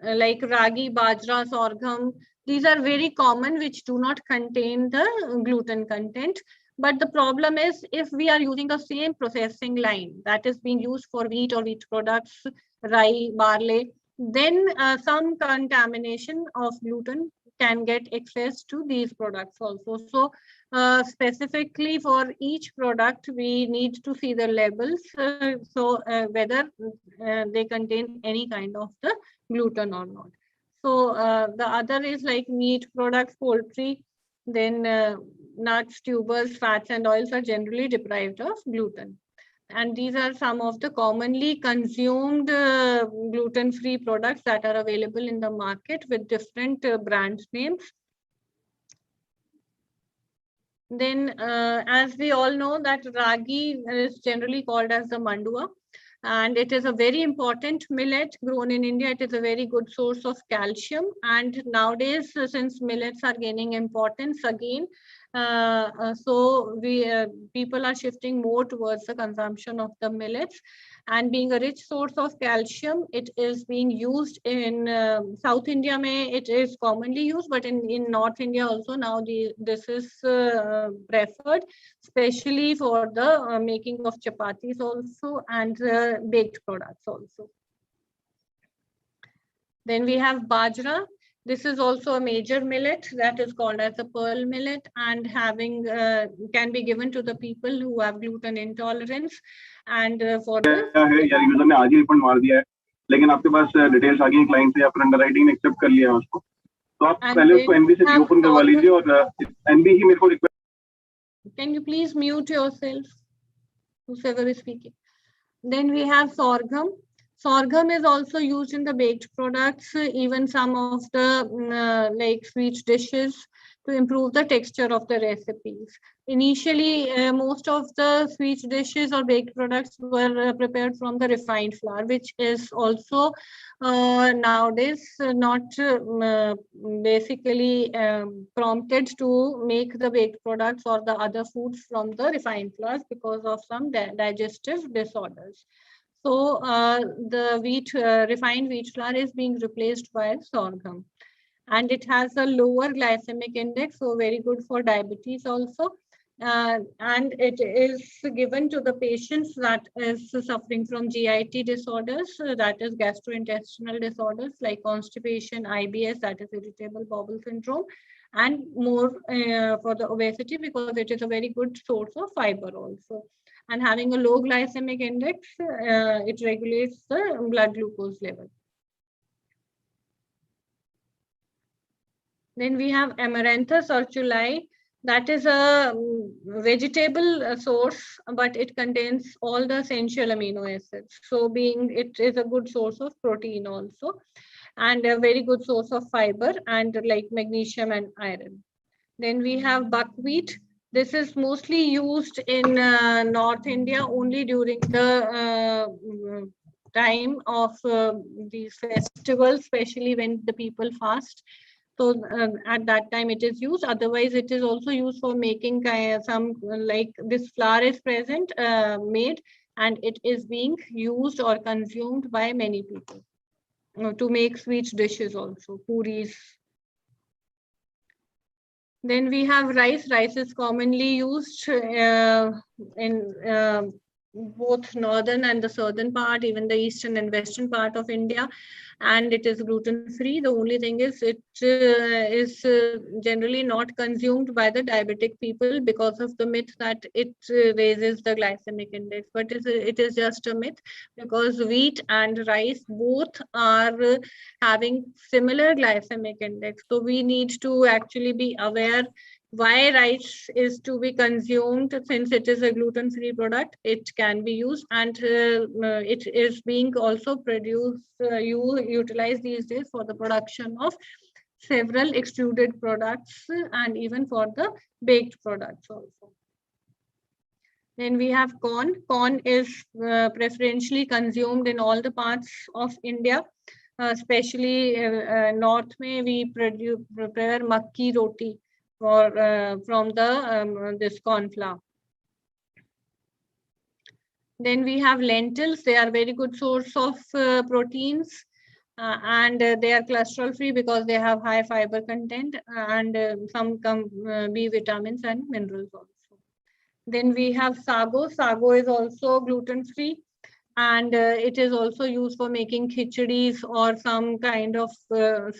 Speaker 7: like ragi, bajra, sorghum. These are very common, which do not contain the gluten content. But the problem is, if we are using the same processing line that is being used for wheat or wheat products, rye, barley, then some contamination of gluten can get access to these products also. So specifically for each product, we need to see the labels. Whether they contain any kind of the gluten or not. So the other is like meat products, poultry. Then nuts, tubers, fats, and oils are generally deprived of gluten. And these are some of the commonly consumed gluten-free products that are available in the market with different brand names. Then, as we all know, that ragi is generally called as the mandua, and it is a very important millet grown in India. It is a very good source of calcium, and nowadays, since millets are gaining importance again, so people are shifting more towards the consumption of the millets. And being a rich source of calcium, it is being used in South India. It is commonly used, but in North India also now this is preferred, especially for the making of chapatis also and baked products also. Then we have bajra. This is also a major millet that is called as the pearl millet, and having can be given to the people who have gluten intolerance. And for the
Speaker 8: यार user ने आज ही refund मार दिया है, लेकिन आपके पास details आ गई client से या फिर अंडरराइटिंग ने एक्सेप्ट कर लिया है उसको, तो आप पहले उसको एनबी से रीओपन करवा लीजिए और एनबी ही मेरे को request.
Speaker 7: Can you please mute yourself, whoever is speaking? Then we have sorghum. Sorghum is also used in the baked products, even some of the like sweet dishes, to improve the texture of the recipes. Initially, most of the sweet dishes or baked products were prepared from the refined flour, which is also nowadays not basically prompted to make the baked products or the other foods from the refined flours because of some digestive disorders. So the refined wheat flour is being replaced by sorghum, and it has a lower glycemic index, so very good for diabetes also. And it is given to the patients that is suffering from GIT disorders, that is gastrointestinal disorders like constipation, IBS, that is irritable bowel syndrome, and more for the obesity, because it is a very good source of fiber also. And having a low glycemic index, it regulates the blood glucose level. Then we have Amaranthus cerulei. That is a vegetable source, but it contains all the essential amino acids. So it is a good source of protein also, and a very good source of fiber and like magnesium and iron. Then we have buckwheat. This is mostly used in North India only during the time of these festivals, especially when the people fast. So at that time it is used. Otherwise, it is also used for making some like this flour is present, made, and it is being used or consumed by many people to make sweet dishes also, puris. Then we have rice. Rice is commonly used in both northern and the southern part, even the eastern and western part of India, and it is gluten-free. The only thing is it is generally not consumed by the diabetic people because of the myth that it raises the glycemic index, but it is just a myth, because wheat and rice both are having similar glycemic index. So we need to actually be aware why rice is to be consumed. Since it is a gluten-free product, it can be used, and it is being also produced, utilized these days for the production of several extruded products and even for the baked products also. Then we have corn. Corn is preferentially consumed in all the parts of India, especially north mein we prepare makki roti from the this corn flour. Then we have lentils. They are very good source of proteins, and they are cholesterol free because they have high fiber content and some B vitamins and minerals also. Then we have sago. Sago is also gluten free, and it is also used for making khichdis or some kind of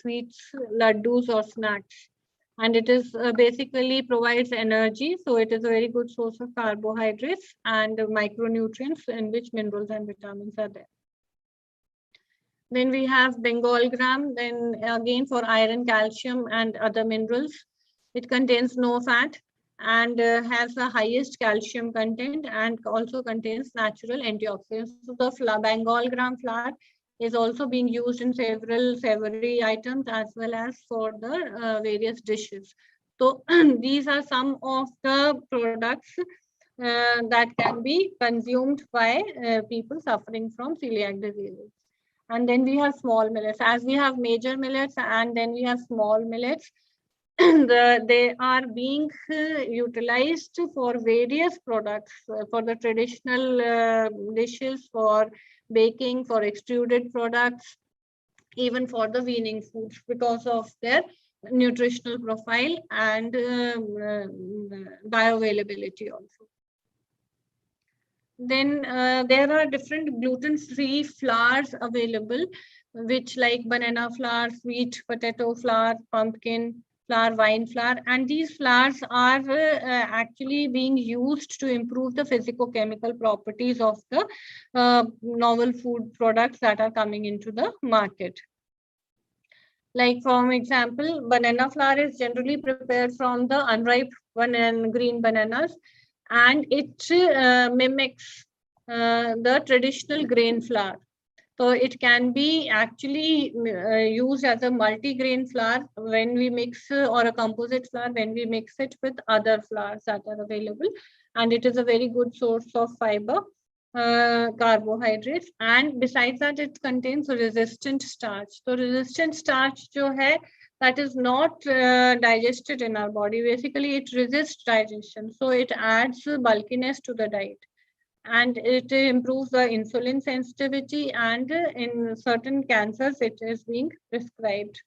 Speaker 7: sweets, laddus or snacks. And it is basically provides energy. So it is a very good source of carbohydrates and micronutrients, in which minerals and vitamins are there. Then we have Bengal gram, then again for iron, calcium and other minerals. It contains no fat and has the highest calcium content and also contains natural antioxidants. So the Bengal gram flour is also being used in several savory items as well as for the various dishes. So these are some of the products that can be consumed by people suffering from celiac disease. And then we have small millets. As we have major millets and then we have small millets, they are being utilized for various products, for the traditional dishes, for baking, for extruded products, even for the weaning foods because of their nutritional profile and bioavailability also. Then there are different gluten-free flours available, which like banana flour, sweet potato flour, pumpkin flour, wine flour, and these flours are actually being used to improve the physicochemical properties of the novel food products that are coming into the market. Like for example, banana flour is generally prepared from the unripe green bananas, and it mimics the traditional grain flour. So it can be actually used as a multi-grain flour when we mix or a composite flour when we mix it with other flours that are available. And it is a very good source of fiber, carbohydrates, and besides that it contains resistant starch. So resistant starch jo hai, that is not digested in our body. Basically it resists digestion, so it adds bulkiness to the diet and it improves the insulin sensitivity, and in certain cancers it is being prescribed.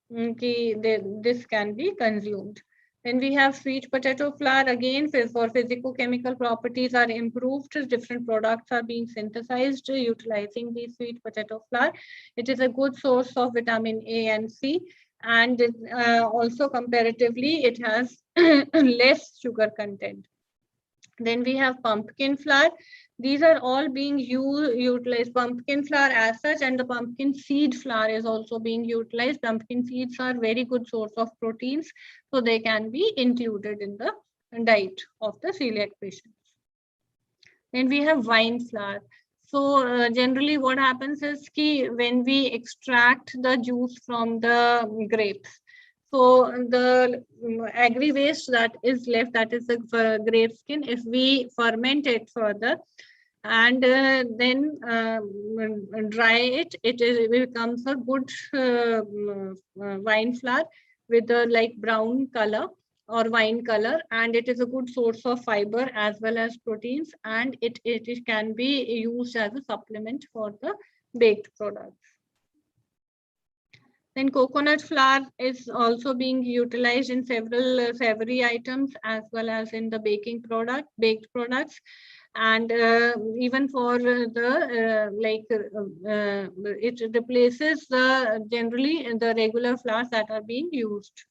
Speaker 7: This can be consumed. Then we have sweet potato flour. Again, for physicochemical properties are improved, different products are being synthesized utilizing the sweet potato flour. It is a good source of vitamin A and C, and also comparatively it has less sugar content. Then we have pumpkin flour. These are all being utilized. Pumpkin flour as such, and the pumpkin seed flour is also being utilized. Pumpkin seeds are very good source of proteins, so they can be included in the diet of the celiac patients. Then we have wine flour. So generally what happens is when we extract the juice from the grapes, so the agri waste that is left, that is the grape skin, if we ferment it further and then dry it, it becomes a good wine flour with a like brown color or wine color, and it is a good source of fiber as well as proteins, and it can be used as a supplement for the baked products. Then coconut flour is also being utilized in several savory items as well as in the baked products, and even for it replaces generally the regular flours that are being used.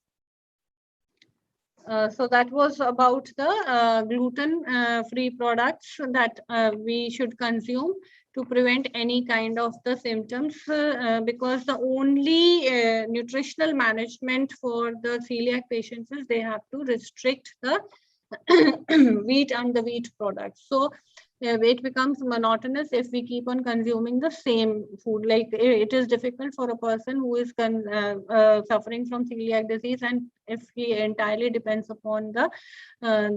Speaker 7: So that was about the gluten-free products that we should consume to prevent any kind of the symptoms, because the only nutritional management for the celiac patients is they have to restrict the wheat and the wheat products. So it becomes monotonous if we keep on consuming the same food. Like it is difficult for a person who is suffering from celiac disease, and if he entirely depends upon the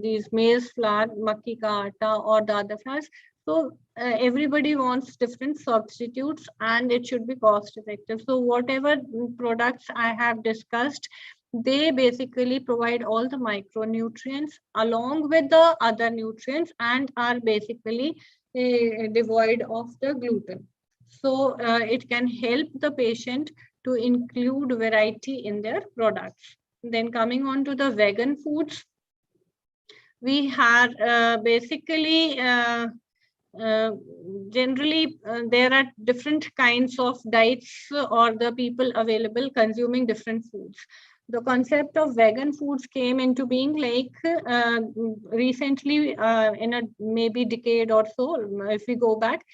Speaker 7: these maize flour, makki ka atta, or the other flours. So everybody wants different substitutes, and it should be cost effective. So whatever products I have discussed, they basically provide all the micronutrients along with the other nutrients and are basically devoid of the gluten. So it can help the patient to include variety in their products. Then coming on to the vegan foods, we have basically generally there are different kinds of diets or the people available consuming different foods. The concept of vegan foods came into being like recently in a maybe decade or so, if we go back.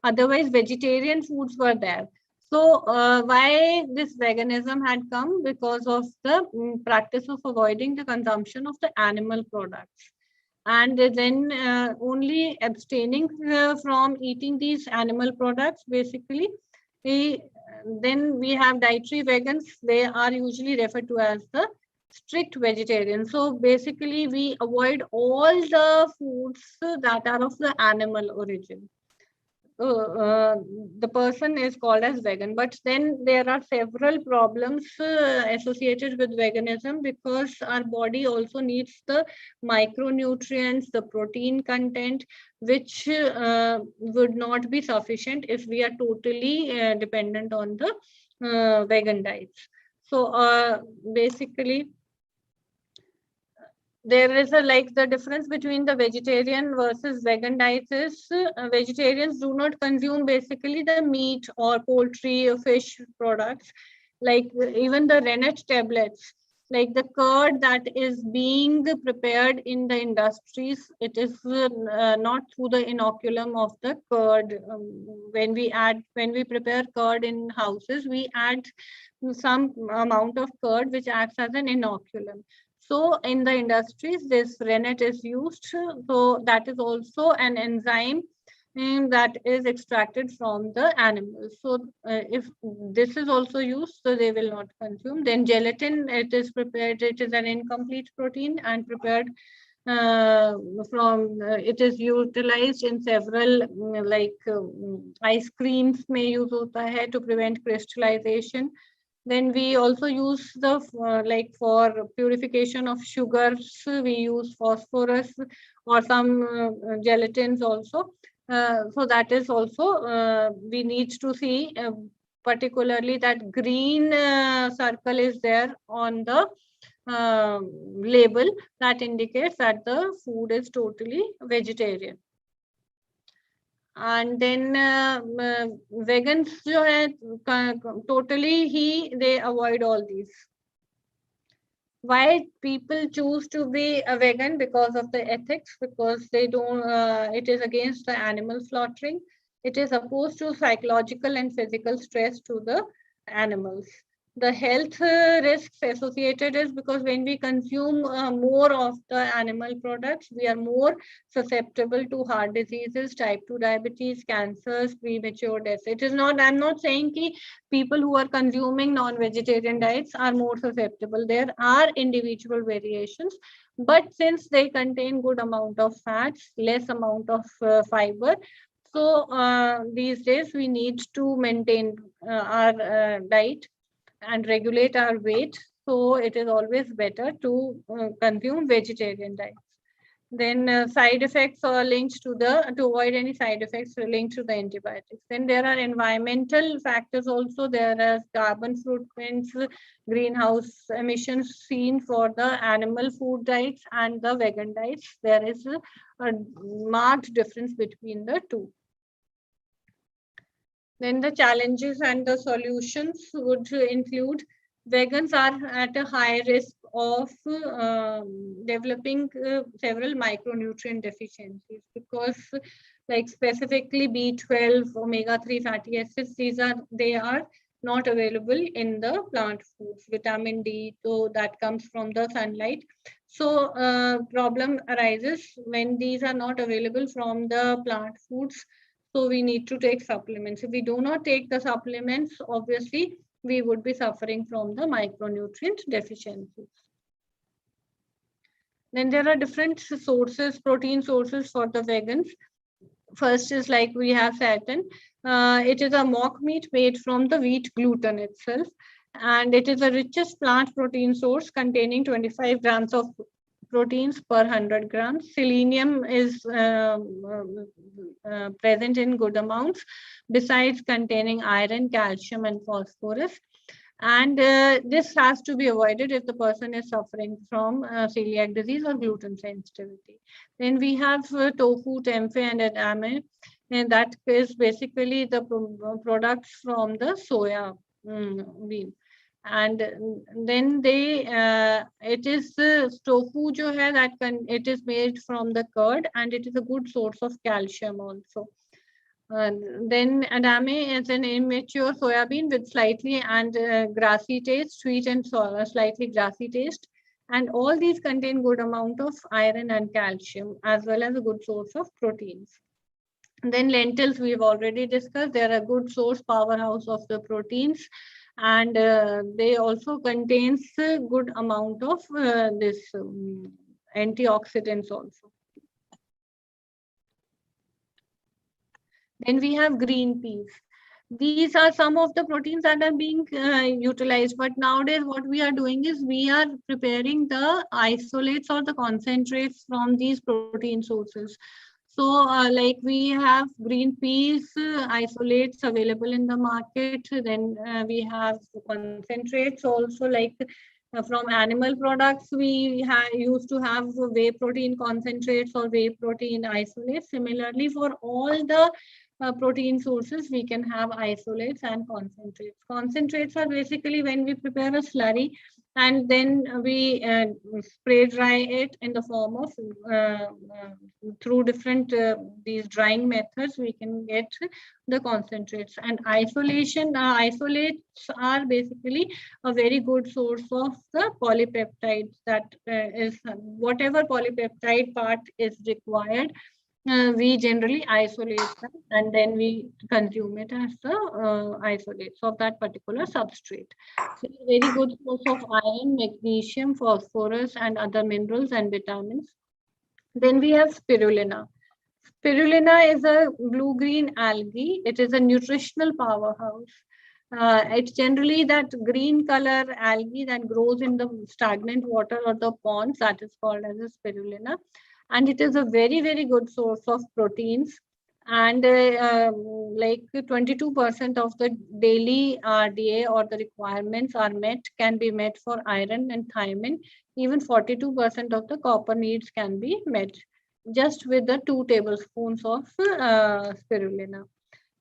Speaker 7: Otherwise, vegetarian foods were there. So why this veganism had come? Because of the practice of avoiding the consumption of the animal products. And then only abstaining from eating these animal products, basically. Then we have dietary vegans. They are usually referred to as the strict vegetarian. So basically we avoid all the foods that are of the animal origin. The person is called as vegan, but then there are several problems associated with veganism, because our body also needs the micronutrients, the protein content, which would not be sufficient if we are totally dependent on the vegan diets. So basically there is a like the difference between the vegetarian versus vegan diets is vegetarians do not consume basically the meat or poultry or fish products, like even the rennet tablets, like the curd that is being prepared in the industries. It is not through the inoculum of the curd. When we prepare curd in houses, we add some amount of curd which acts as an inoculum. So in the industries, this rennet is used. So that is also an enzyme that is extracted from the animals. So if this is also used, so they will not consume. Then gelatin, it is prepared, it is an incomplete protein and prepared it is utilized in several ice creams may use hota hai to prevent crystallization. Then we also use the like for purification of sugars, we use phosphorus or some gelatins also. So that is also we need to see particularly that green circle is there on the label that indicates that the food is totally vegetarian. And then vegans जो है totally they avoid all these. Why people choose to be a vegan? Because of the ethics, because they don't it is against the animal slaughtering. It is opposed to psychological and physical stress to the animals. The health risks associated is because when we consume more of the animal products, we are more susceptible to heart diseases, type 2 diabetes, cancers, premature deaths. It is not, I'm not saying that people who are consuming non-vegetarian diets are more susceptible. There are individual variations, but since they contain good amount of fats, less amount of fiber, so these days we need to maintain our diet and regulate our weight. So it is always better to consume vegetarian diets. Then side effects are linked to to avoid any side effects linked to the antibiotics. Then there are environmental factors also. There are carbon footprints, greenhouse emissions seen for the animal food diets and the vegan diets. There is a marked difference between the two. Then the challenges and the solutions would include vegans are at a high risk of developing several micronutrient deficiencies, because like specifically B12, omega-3 fatty acids, they are not available in the plant foods. Vitamin D, so that comes from the sunlight. So problem arises when these are not available from the plant foods. So we need to take supplements. If we do not take the supplements, obviously we would be suffering from the micronutrient deficiencies. Then there are different sources, protein sources for the vegans. First is like we have seitan. It is a mock meat made from the wheat gluten itself. And it is the richest plant protein source containing 25 grams of proteins per 100 grams. Selenium is present in good amounts, besides containing iron, calcium, and phosphorus. And this has to be avoided if the person is suffering from celiac disease or gluten sensitivity. Then we have tofu, tempeh, and edamame, and that is basically the products from the soya bean. And then it is tofu jo hai, it is made from the curd, and it is a good source of calcium also. Then adame is an immature soybean with slightly and grassy taste, sweet and slightly grassy taste. And all these contain good amount of iron and calcium, as well as a good source of proteins. And then lentils, we've already discussed. They're a good source, powerhouse of the proteins. And they also contains a good amount of this antioxidants also. Then we have green peas. These are some of the proteins that are being utilized. But nowadays, what we are doing is we are preparing the isolates or the concentrates from these protein sources. So like we have green peas isolates available in the market. Then we have concentrates also, like from animal products. We used to have whey protein concentrates or whey protein isolates. Similarly, for all the protein sources, we can have isolates and concentrates. Concentrates are basically when we prepare a slurry and then we spray dry it in the form of through different these drying methods, we can get the concentrates. And isolates are basically a very good source of the polypeptides, that is whatever polypeptide part is required. We generally isolate them and then we consume it as the isolates of that particular substrate. So it's a very good source of iron, magnesium, phosphorus, and other minerals and vitamins. Then we have spirulina. Spirulina is a blue-green algae. It is a nutritional powerhouse. It's generally that green color algae that grows in the stagnant water or the ponds, that is called as a spirulina. And it is a very, very good source of proteins. And like 22% of the daily RDA or the requirements are met, can be met for iron and thiamine. Even 42% of the copper needs can be met just with the 2 tablespoons of spirulina.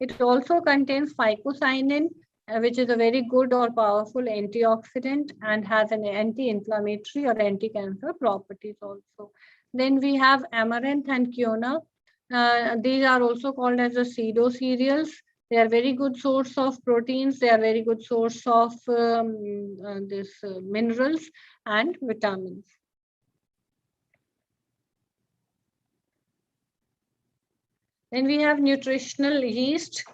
Speaker 7: It also contains phycocyanin, which is a very good or powerful antioxidant and has an anti-inflammatory or anti-cancer properties also. Then we have amaranth and quinoa. These are also called as the pseudo cereals. They are very good source of proteins. They are very good source of minerals and vitamins. Then we have nutritional yeast.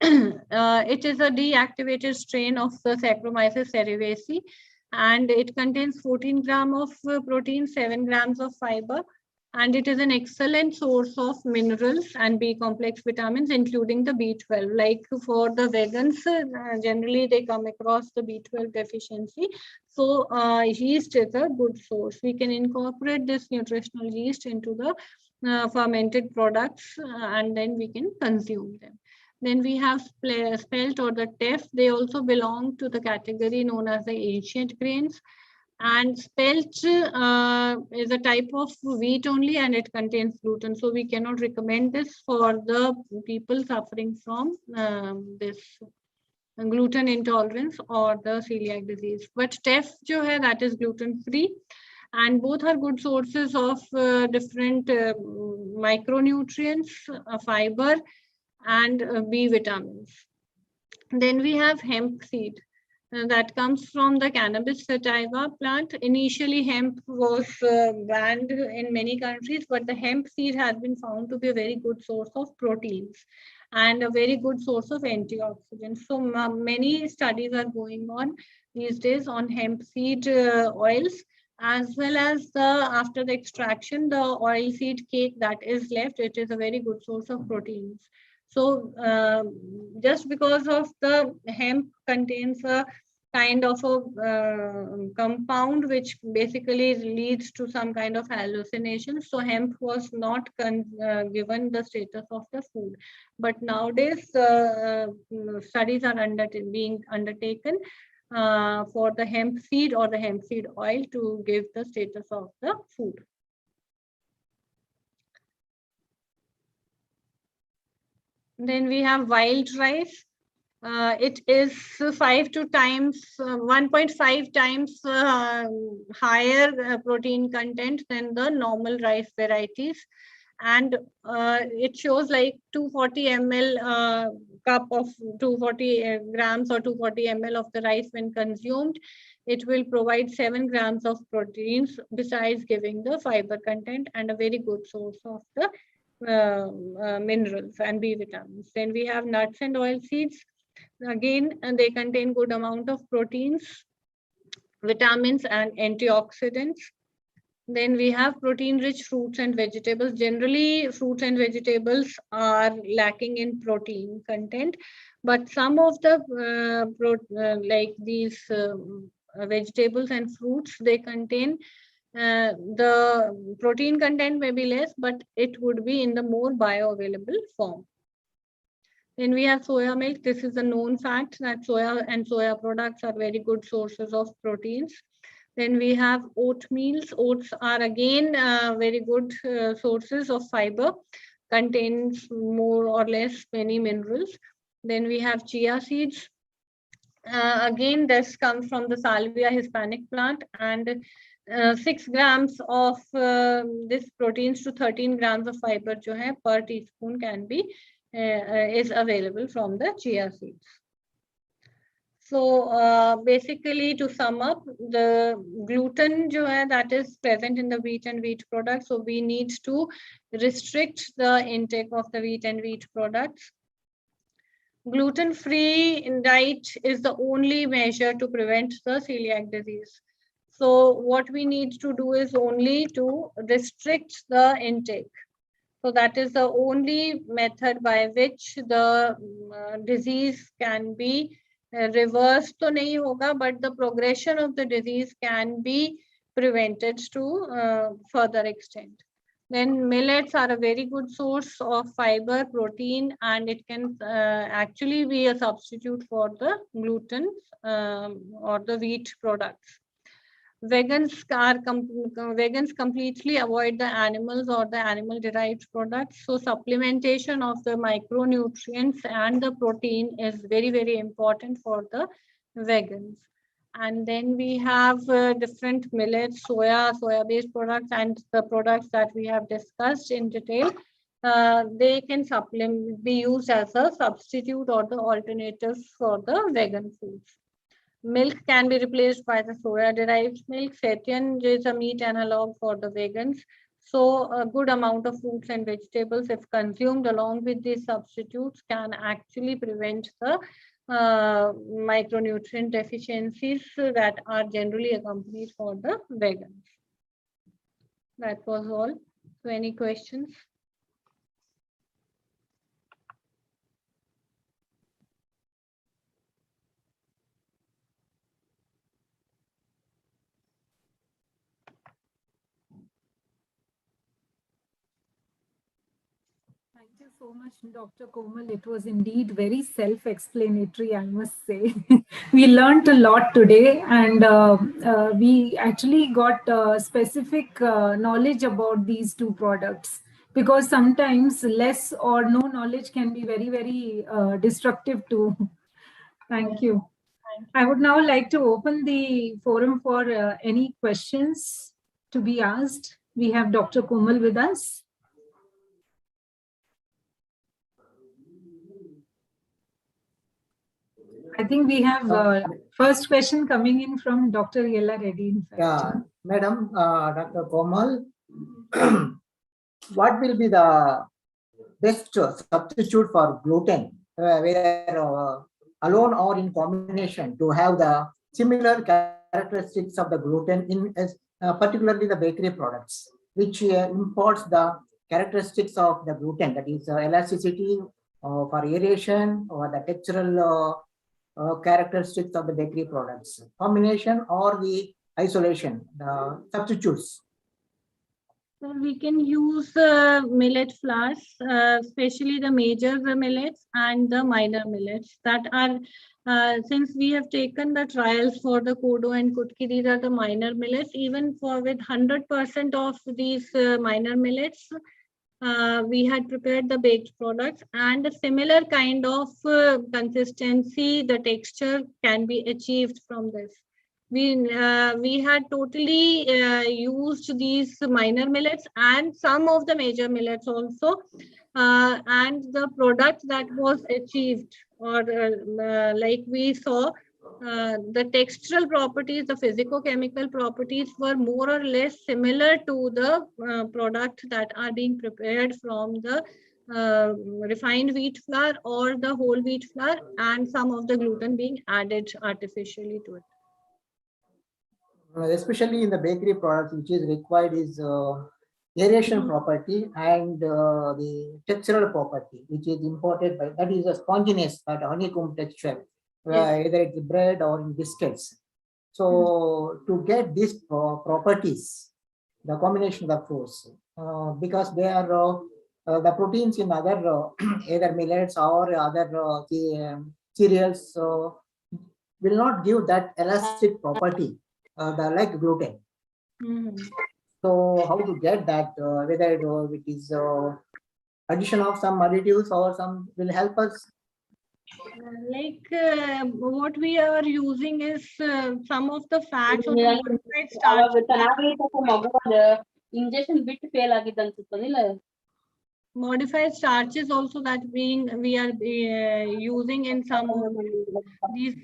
Speaker 7: It is a deactivated strain of the Saccharomyces cerevisiae, and it contains 14 grams of protein, 7 grams of fiber, and it is an excellent source of minerals and B complex vitamins, including the B12. Like for the vegans, generally they come across the B12 deficiency. So yeast is a good source. We can incorporate this nutritional yeast into the fermented products and then we can consume them. Then we have spelt or the teff. They also belong to the category known as the ancient grains. And spelt is a type of wheat only and it contains gluten. So we cannot recommend this for the people suffering from this gluten intolerance or the celiac disease. But teff jo hai, that is gluten free. And both are good sources of different micronutrients, fiber, and B vitamins. Then we have hemp seed. That comes from the cannabis sativa plant. Initially, hemp was banned in many countries, but the hemp seed has been found to be a very good source of proteins and a very good source of antioxidants. So many studies are going on these days on hemp seed oils, as well as after the extraction, the oil seed cake that is left. It is a very good source of proteins. So just because of the hemp contains a kind of a compound which basically leads to some kind of hallucination. So hemp was not given the status of the food. But nowadays studies are being undertaken for the hemp seed or the hemp seed oil to give the status of the food. Then we have wild rice. It is 1.5 times higher protein content than the normal rice varieties. and it shows like 240 ml cup of 240 grams or 240 ml of the rice when consumed. It will provide 7 grams of proteins besides giving the fiber content and a very good source of the minerals and B vitamins. Then we have nuts and oil seeds. Again, they contain good amount of proteins, vitamins and antioxidants. Then we have protein-rich fruits and vegetables. Generally, fruits and vegetables are lacking in protein content, but some of the like these vegetables and fruits, they contain the protein content may be less, but it would be in the more bioavailable form. Then we have soya milk. This is a known fact that soya and soya products are very good sources of proteins. Then we have oatmeals. Oats are again very good sources of fiber, contains more or less many minerals. Then we have chia seeds. Again, this comes from the Salvia hispanic plant, and 6 grams of this proteins to 13 grams of fiber jo hai, per teaspoon can be is available from the chia seeds. So basically, to sum up, the gluten jo hai, that is present in the wheat and wheat products. So we need to restrict the intake of the wheat and wheat products. Gluten-free diet is the only measure to prevent the celiac disease. So what we need to do is only to restrict the intake. So that is the only method by which the disease can be reversed to nahi hoga, but the progression of the disease can be prevented to further extent. Then millets are a very good source of fiber, protein, and it can actually be a substitute for the gluten or the wheat products. Vegans completely avoid the animals or the animal derived products. So supplementation of the micronutrients and the protein is very, very important for the vegans. And then we have different millets, soya-based products, and the products that we have discussed in detail. They can be used as a substitute or the alternatives for the vegan foods. Milk can be replaced by the soya-derived milk. Seitan is a meat analog for the vegans. So a good amount of fruits and vegetables, if consumed along with these substitutes, can actually prevent the micronutrient deficiencies that are generally accompanied for the vegans. That was all. So any questions?
Speaker 2: Thank you so much, Dr. Komal. It was indeed very self-explanatory, I must say. We learned a lot today, and we actually got specific knowledge about these two products, because sometimes less or no knowledge can be very, very destructive too. Thank you. I would now like to open the forum for any questions to be asked. We have Dr. Komal with us. I think we have first question coming in from Dr. Yella Reddy. In fact.
Speaker 6: Yeah, Madam, Dr. Komal, what will be the best substitute for gluten, whether alone or in combination, to have the similar characteristics of the gluten in particularly the bakery products, which imports the characteristics of the gluten, that is elasticity for aeration or the textural characteristics of the bakery products, combination or the isolation, the substitutes.
Speaker 7: So we can use millet flours, especially the major millets and the minor millets that are, since we have taken the trials for the Kodo and Kutki, these are the minor millets. Even for with 100% of these minor millets, we had prepared the baked products, and a similar kind of consistency, the texture can be achieved from this. we had totally used these minor millets and some of the major millets also, and the product that was achieved, or like we saw, the textural properties, the physicochemical properties were more or less similar to the product that are being prepared from the refined wheat flour or the whole wheat flour, and some of the gluten being added artificially to it.
Speaker 6: Especially in the bakery products, which is required is aeration property and the textural property, which is imported by, that is a sponginess, that honeycomb texture, either it's bread or in biscuits. So to get these properties, the combination of the fruits, because they are the proteins in other either millets or other cereals will not give that elastic property like gluten. So how to get that, whether it is addition of some additives or some will help us?
Speaker 7: What we are using is some of the fats or the modified starch.
Speaker 9: Injection bit fail ಆಗಿತ್ತು ಅನ್ಸುತ್ತೆ.
Speaker 7: Modified starches also that we are using in some of these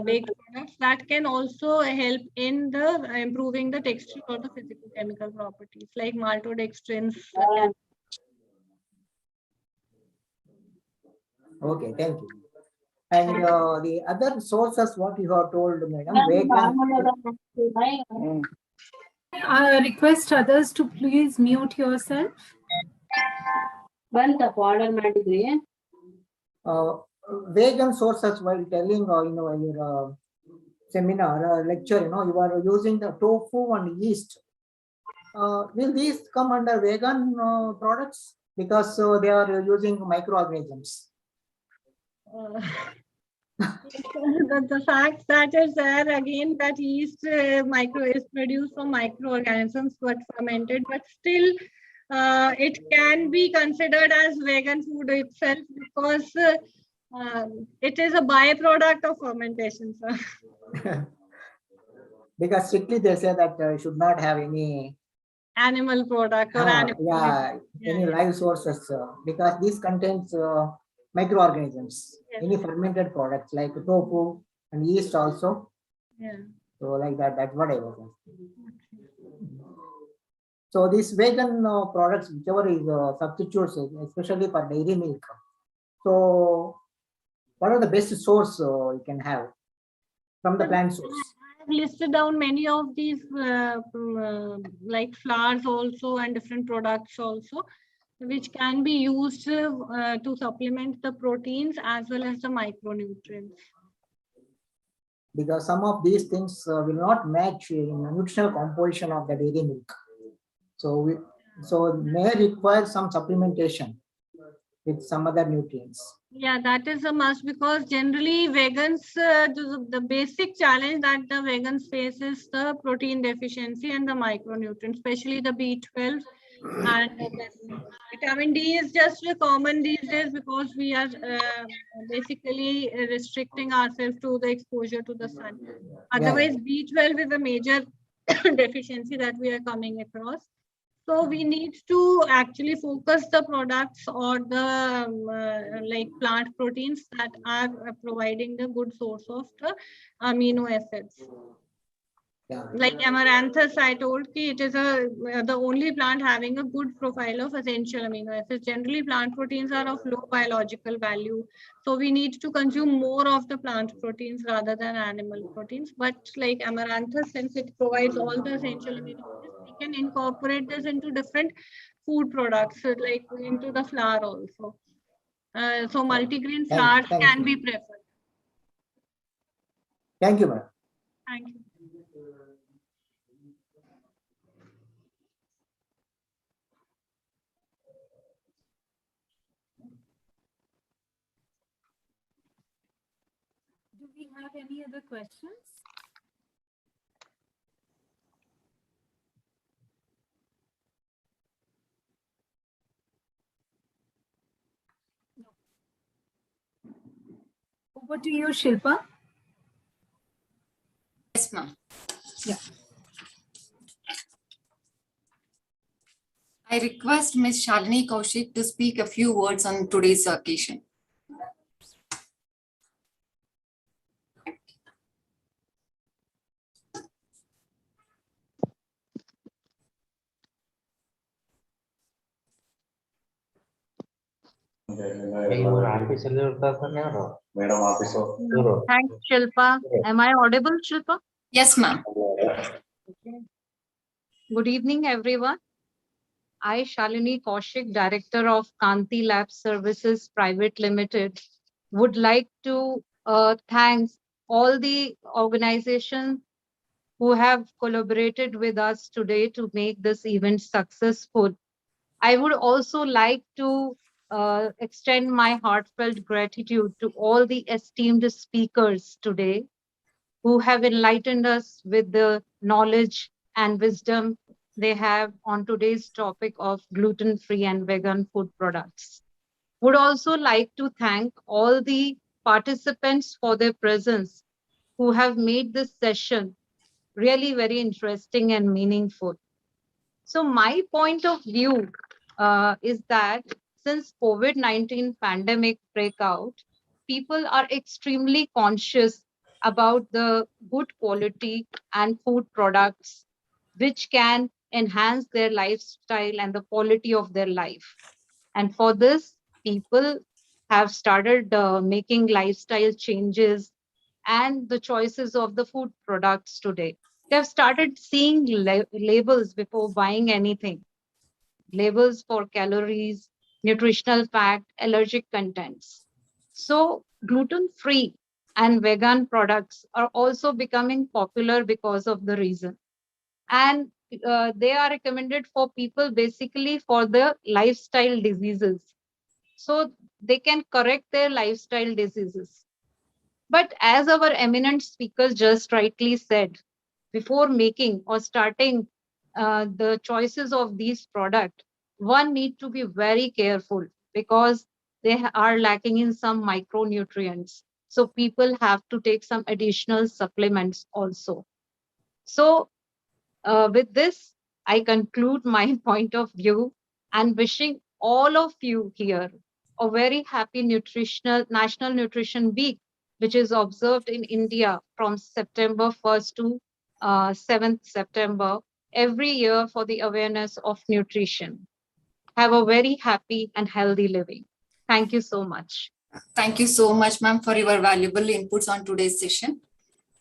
Speaker 7: baked products that can also help in the improving the texture or the physical chemical properties, like maltodextrins.
Speaker 6: Okay, thank you. And the other sources, what you have told, madam,
Speaker 2: I request others to please mute yourself.
Speaker 6: Vegan sources, while telling your seminar lecture, you are using the tofu and yeast. Will these come under vegan products because they are using microorganisms?
Speaker 7: The fact that is there again, that yeast is produced from microorganisms but fermented, but still it can be considered as vegan food itself because it is a byproduct of fermentation, sir.
Speaker 6: Because strictly they say that should not have any
Speaker 7: animal product or
Speaker 6: any live sources, because this contains microorganisms. Any fermented products like tofu and yeast also. So like that's what I was asking. So these vegan products, whichever is substitutes, especially for dairy milk. So what are the best source you can have from the plant source?
Speaker 7: I've listed down many of these like flours also and different products also, which can be used to supplement the proteins as well as the micronutrients.
Speaker 6: Because some of these things will not match in the nutritional composition of the dairy milk. So may require some supplementation with some other nutrients.
Speaker 7: Yeah, that is a must, because generally vegans, the basic challenge that the vegans face is the protein deficiency and the micronutrients, especially the B12 and vitamin D is just common these days because we are basically restricting ourselves to the exposure to the sun. Otherwise, B12 is a major deficiency that we are coming across. So we need to actually focus the products or the like plant proteins that are providing the good source of the amino acids. Like amaranthus, I told you, it is the only plant having a good profile of essential amino acids. Generally, plant proteins are of low biological value, so we need to consume more of the plant proteins rather than animal proteins. But like amaranthus, since it provides all the essential amino acids, we can incorporate this into different food products, like into the flour also. So multigrain flours can be preferred.
Speaker 6: Thank you, madam.
Speaker 7: Thank you.
Speaker 2: Do we have any other questions? No. Over to you, Shilpa.
Speaker 10: Yes, ma'am.
Speaker 2: Yeah.
Speaker 10: I request Ms. Shalini Kaushik to speak a few words on today's occasion.
Speaker 7: Thanks, Shilpa. Am I audible, Shilpa?
Speaker 10: Yes, ma'am.
Speaker 7: Okay. Good evening, everyone. I, Shalini Kaushik, Director of Kanti Lab Services Private Limited, would like to thank all the organizations who have collaborated with us today to make this event successful. I would also like to extend my heartfelt gratitude to all the esteemed speakers today who have enlightened us with the knowledge and wisdom they have on today's topic of gluten-free and vegan food products. Would also like to thank all the participants for their presence who have made this session really very interesting and meaningful. So my point of view is that since COVID-19 pandemic breakout, people are extremely conscious about the good quality and food products which can enhance their lifestyle and the quality of their life. And for this, people have started making lifestyle changes and the choices of the food products today. They have started seeing labels before buying anything, labels for calories, nutritional fact, allergic contents. So gluten-free and vegan products are also becoming popular because of the reason. And they are recommended for people basically for the lifestyle diseases. So they can correct their lifestyle diseases. But as our eminent speaker just rightly said, before making or starting the choices of these products, one need to be very careful because they are lacking in some micronutrients. So people have to take some additional supplements also. So with this, I conclude my point of view and wishing all of you here a very happy nutritional National Nutrition Week, which is observed in India from September 1st to 7th September every year for the awareness of nutrition. Have a very happy and healthy living. Thank you so much.
Speaker 10: Thank you so much, ma'am, for your valuable inputs on today's session.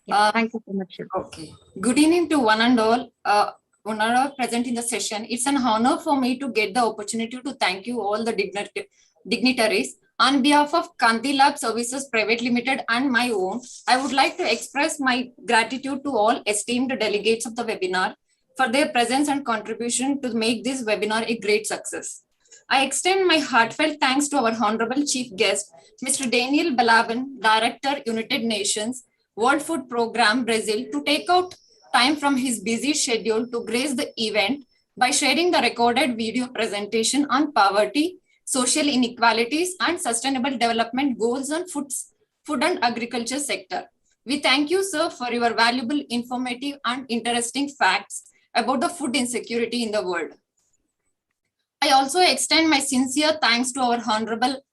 Speaker 7: Thank you so much.
Speaker 10: Okay. Good evening to one and all. One and all present in the session. It's an honor for me to get the opportunity to thank you all the dignitaries. On behalf of Kanti Lab Services Private Limited and my own, I would like to express my gratitude to all esteemed delegates of the webinar for their presence and contribution to make this webinar a great success. I extend my heartfelt thanks to our Honorable Chief Guest, Mr. Daniel Balaban, Director, United Nations, World Food Program, Brazil, to take out time from his busy schedule to grace the event by sharing the recorded video presentation on poverty, social inequalities, and sustainable development goals on food and agriculture sector. We thank you, sir, for your valuable, informative, and interesting facts about the food insecurity in the world. I also extend my sincere thanks to our honorable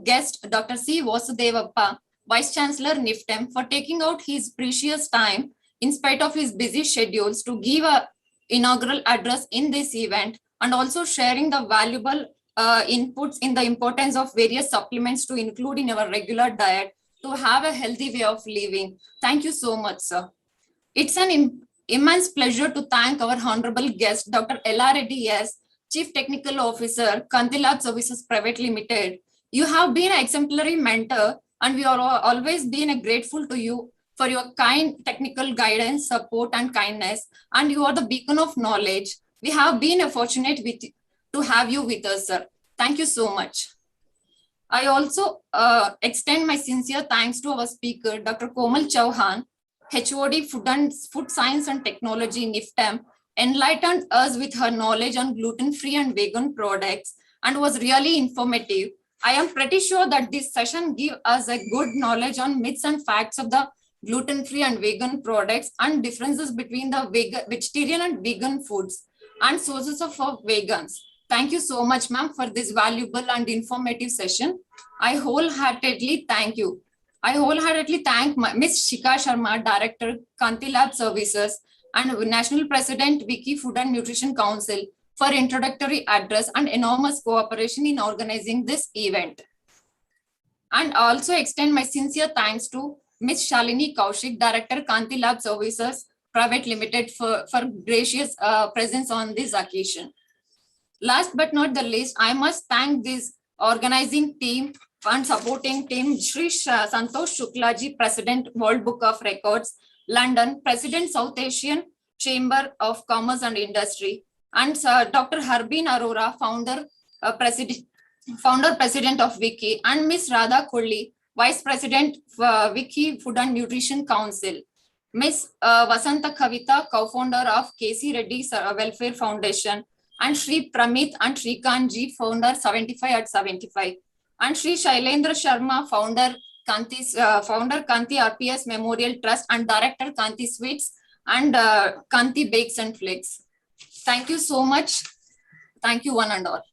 Speaker 10: guest, Dr. C. Vasudevappa, Vice Chancellor NIFTEM, for taking out his precious time in spite of his busy schedules to give an inaugural address in this event and also sharing the valuable inputs in the importance of various supplements to include in our regular diet to have a healthy way of living. Thank you so much, sir. It's an immense pleasure to thank our honorable guest, Dr. L.R. Reddy S., Chief Technical Officer, Kanti Lab Services Private Limited. You have been an exemplary mentor and we are always been grateful to you for your kind technical guidance, support and kindness. And you are the beacon of knowledge. We have been fortunate to have you with us, sir. Thank you so much. I also extend my sincere thanks to our speaker, Dr. Komal Chauhan, HOD Food Science and Technology, NIFTEM, enlightened us with her knowledge on gluten-free and vegan products and was really informative. I am pretty sure that this session gives us a good knowledge on myths and facts of the gluten-free and vegan products, and differences between the vegetarian and vegan foods, and sources of vegans. Thank you so much, ma'am, for this valuable and informative session. I wholeheartedly thank you. I wholeheartedly thank Ms. Shika Sharma, Director, Kanti Lab Services, and National President, Wiki Food and Nutrition Council, for introductory address and enormous cooperation in organizing this event. And also extend my sincere thanks to Ms. Shalini Kaushik, Director, Kanti Lab Services Private Limited, for gracious presence on this occasion. Last but not the least, I must thank this organizing team and supporting team, Shri Santosh Shuklaji, President, World Book of Records, London, President, South Asian Chamber of Commerce and Industry, and Dr. Harbin Arora, President of Wiki, and Ms. Radha Kulli, Vice President, Wiki Food and Nutrition Council, Ms. Vasanta Kavita, co-founder of KC Reddy Welfare Foundation, and Shri Pramit and Shrikant Ji, founder 75 at 75, and Shri Shailendra Sharma, founder Kanti RPS Memorial Trust and Director Kanti Sweets and Kanti Bakes and Flakes. Thank you so much. Thank you one and all.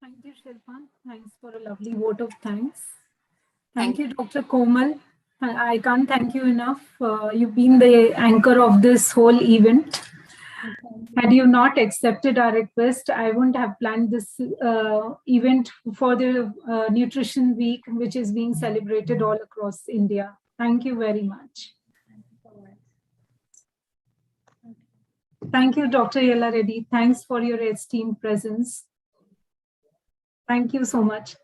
Speaker 2: Thank you, Shilpa. Thanks for a lovely vote of thanks. Thank you, Dr. Komal. I can't thank you enough. You've been the anchor of this whole event. Had you not accepted our request, I wouldn't have planned this event for the Nutrition Week, which is being celebrated all across India. Thank you very much. Thank you, Dr. Yella Reddy. Thanks for your esteemed presence. Thank you so much.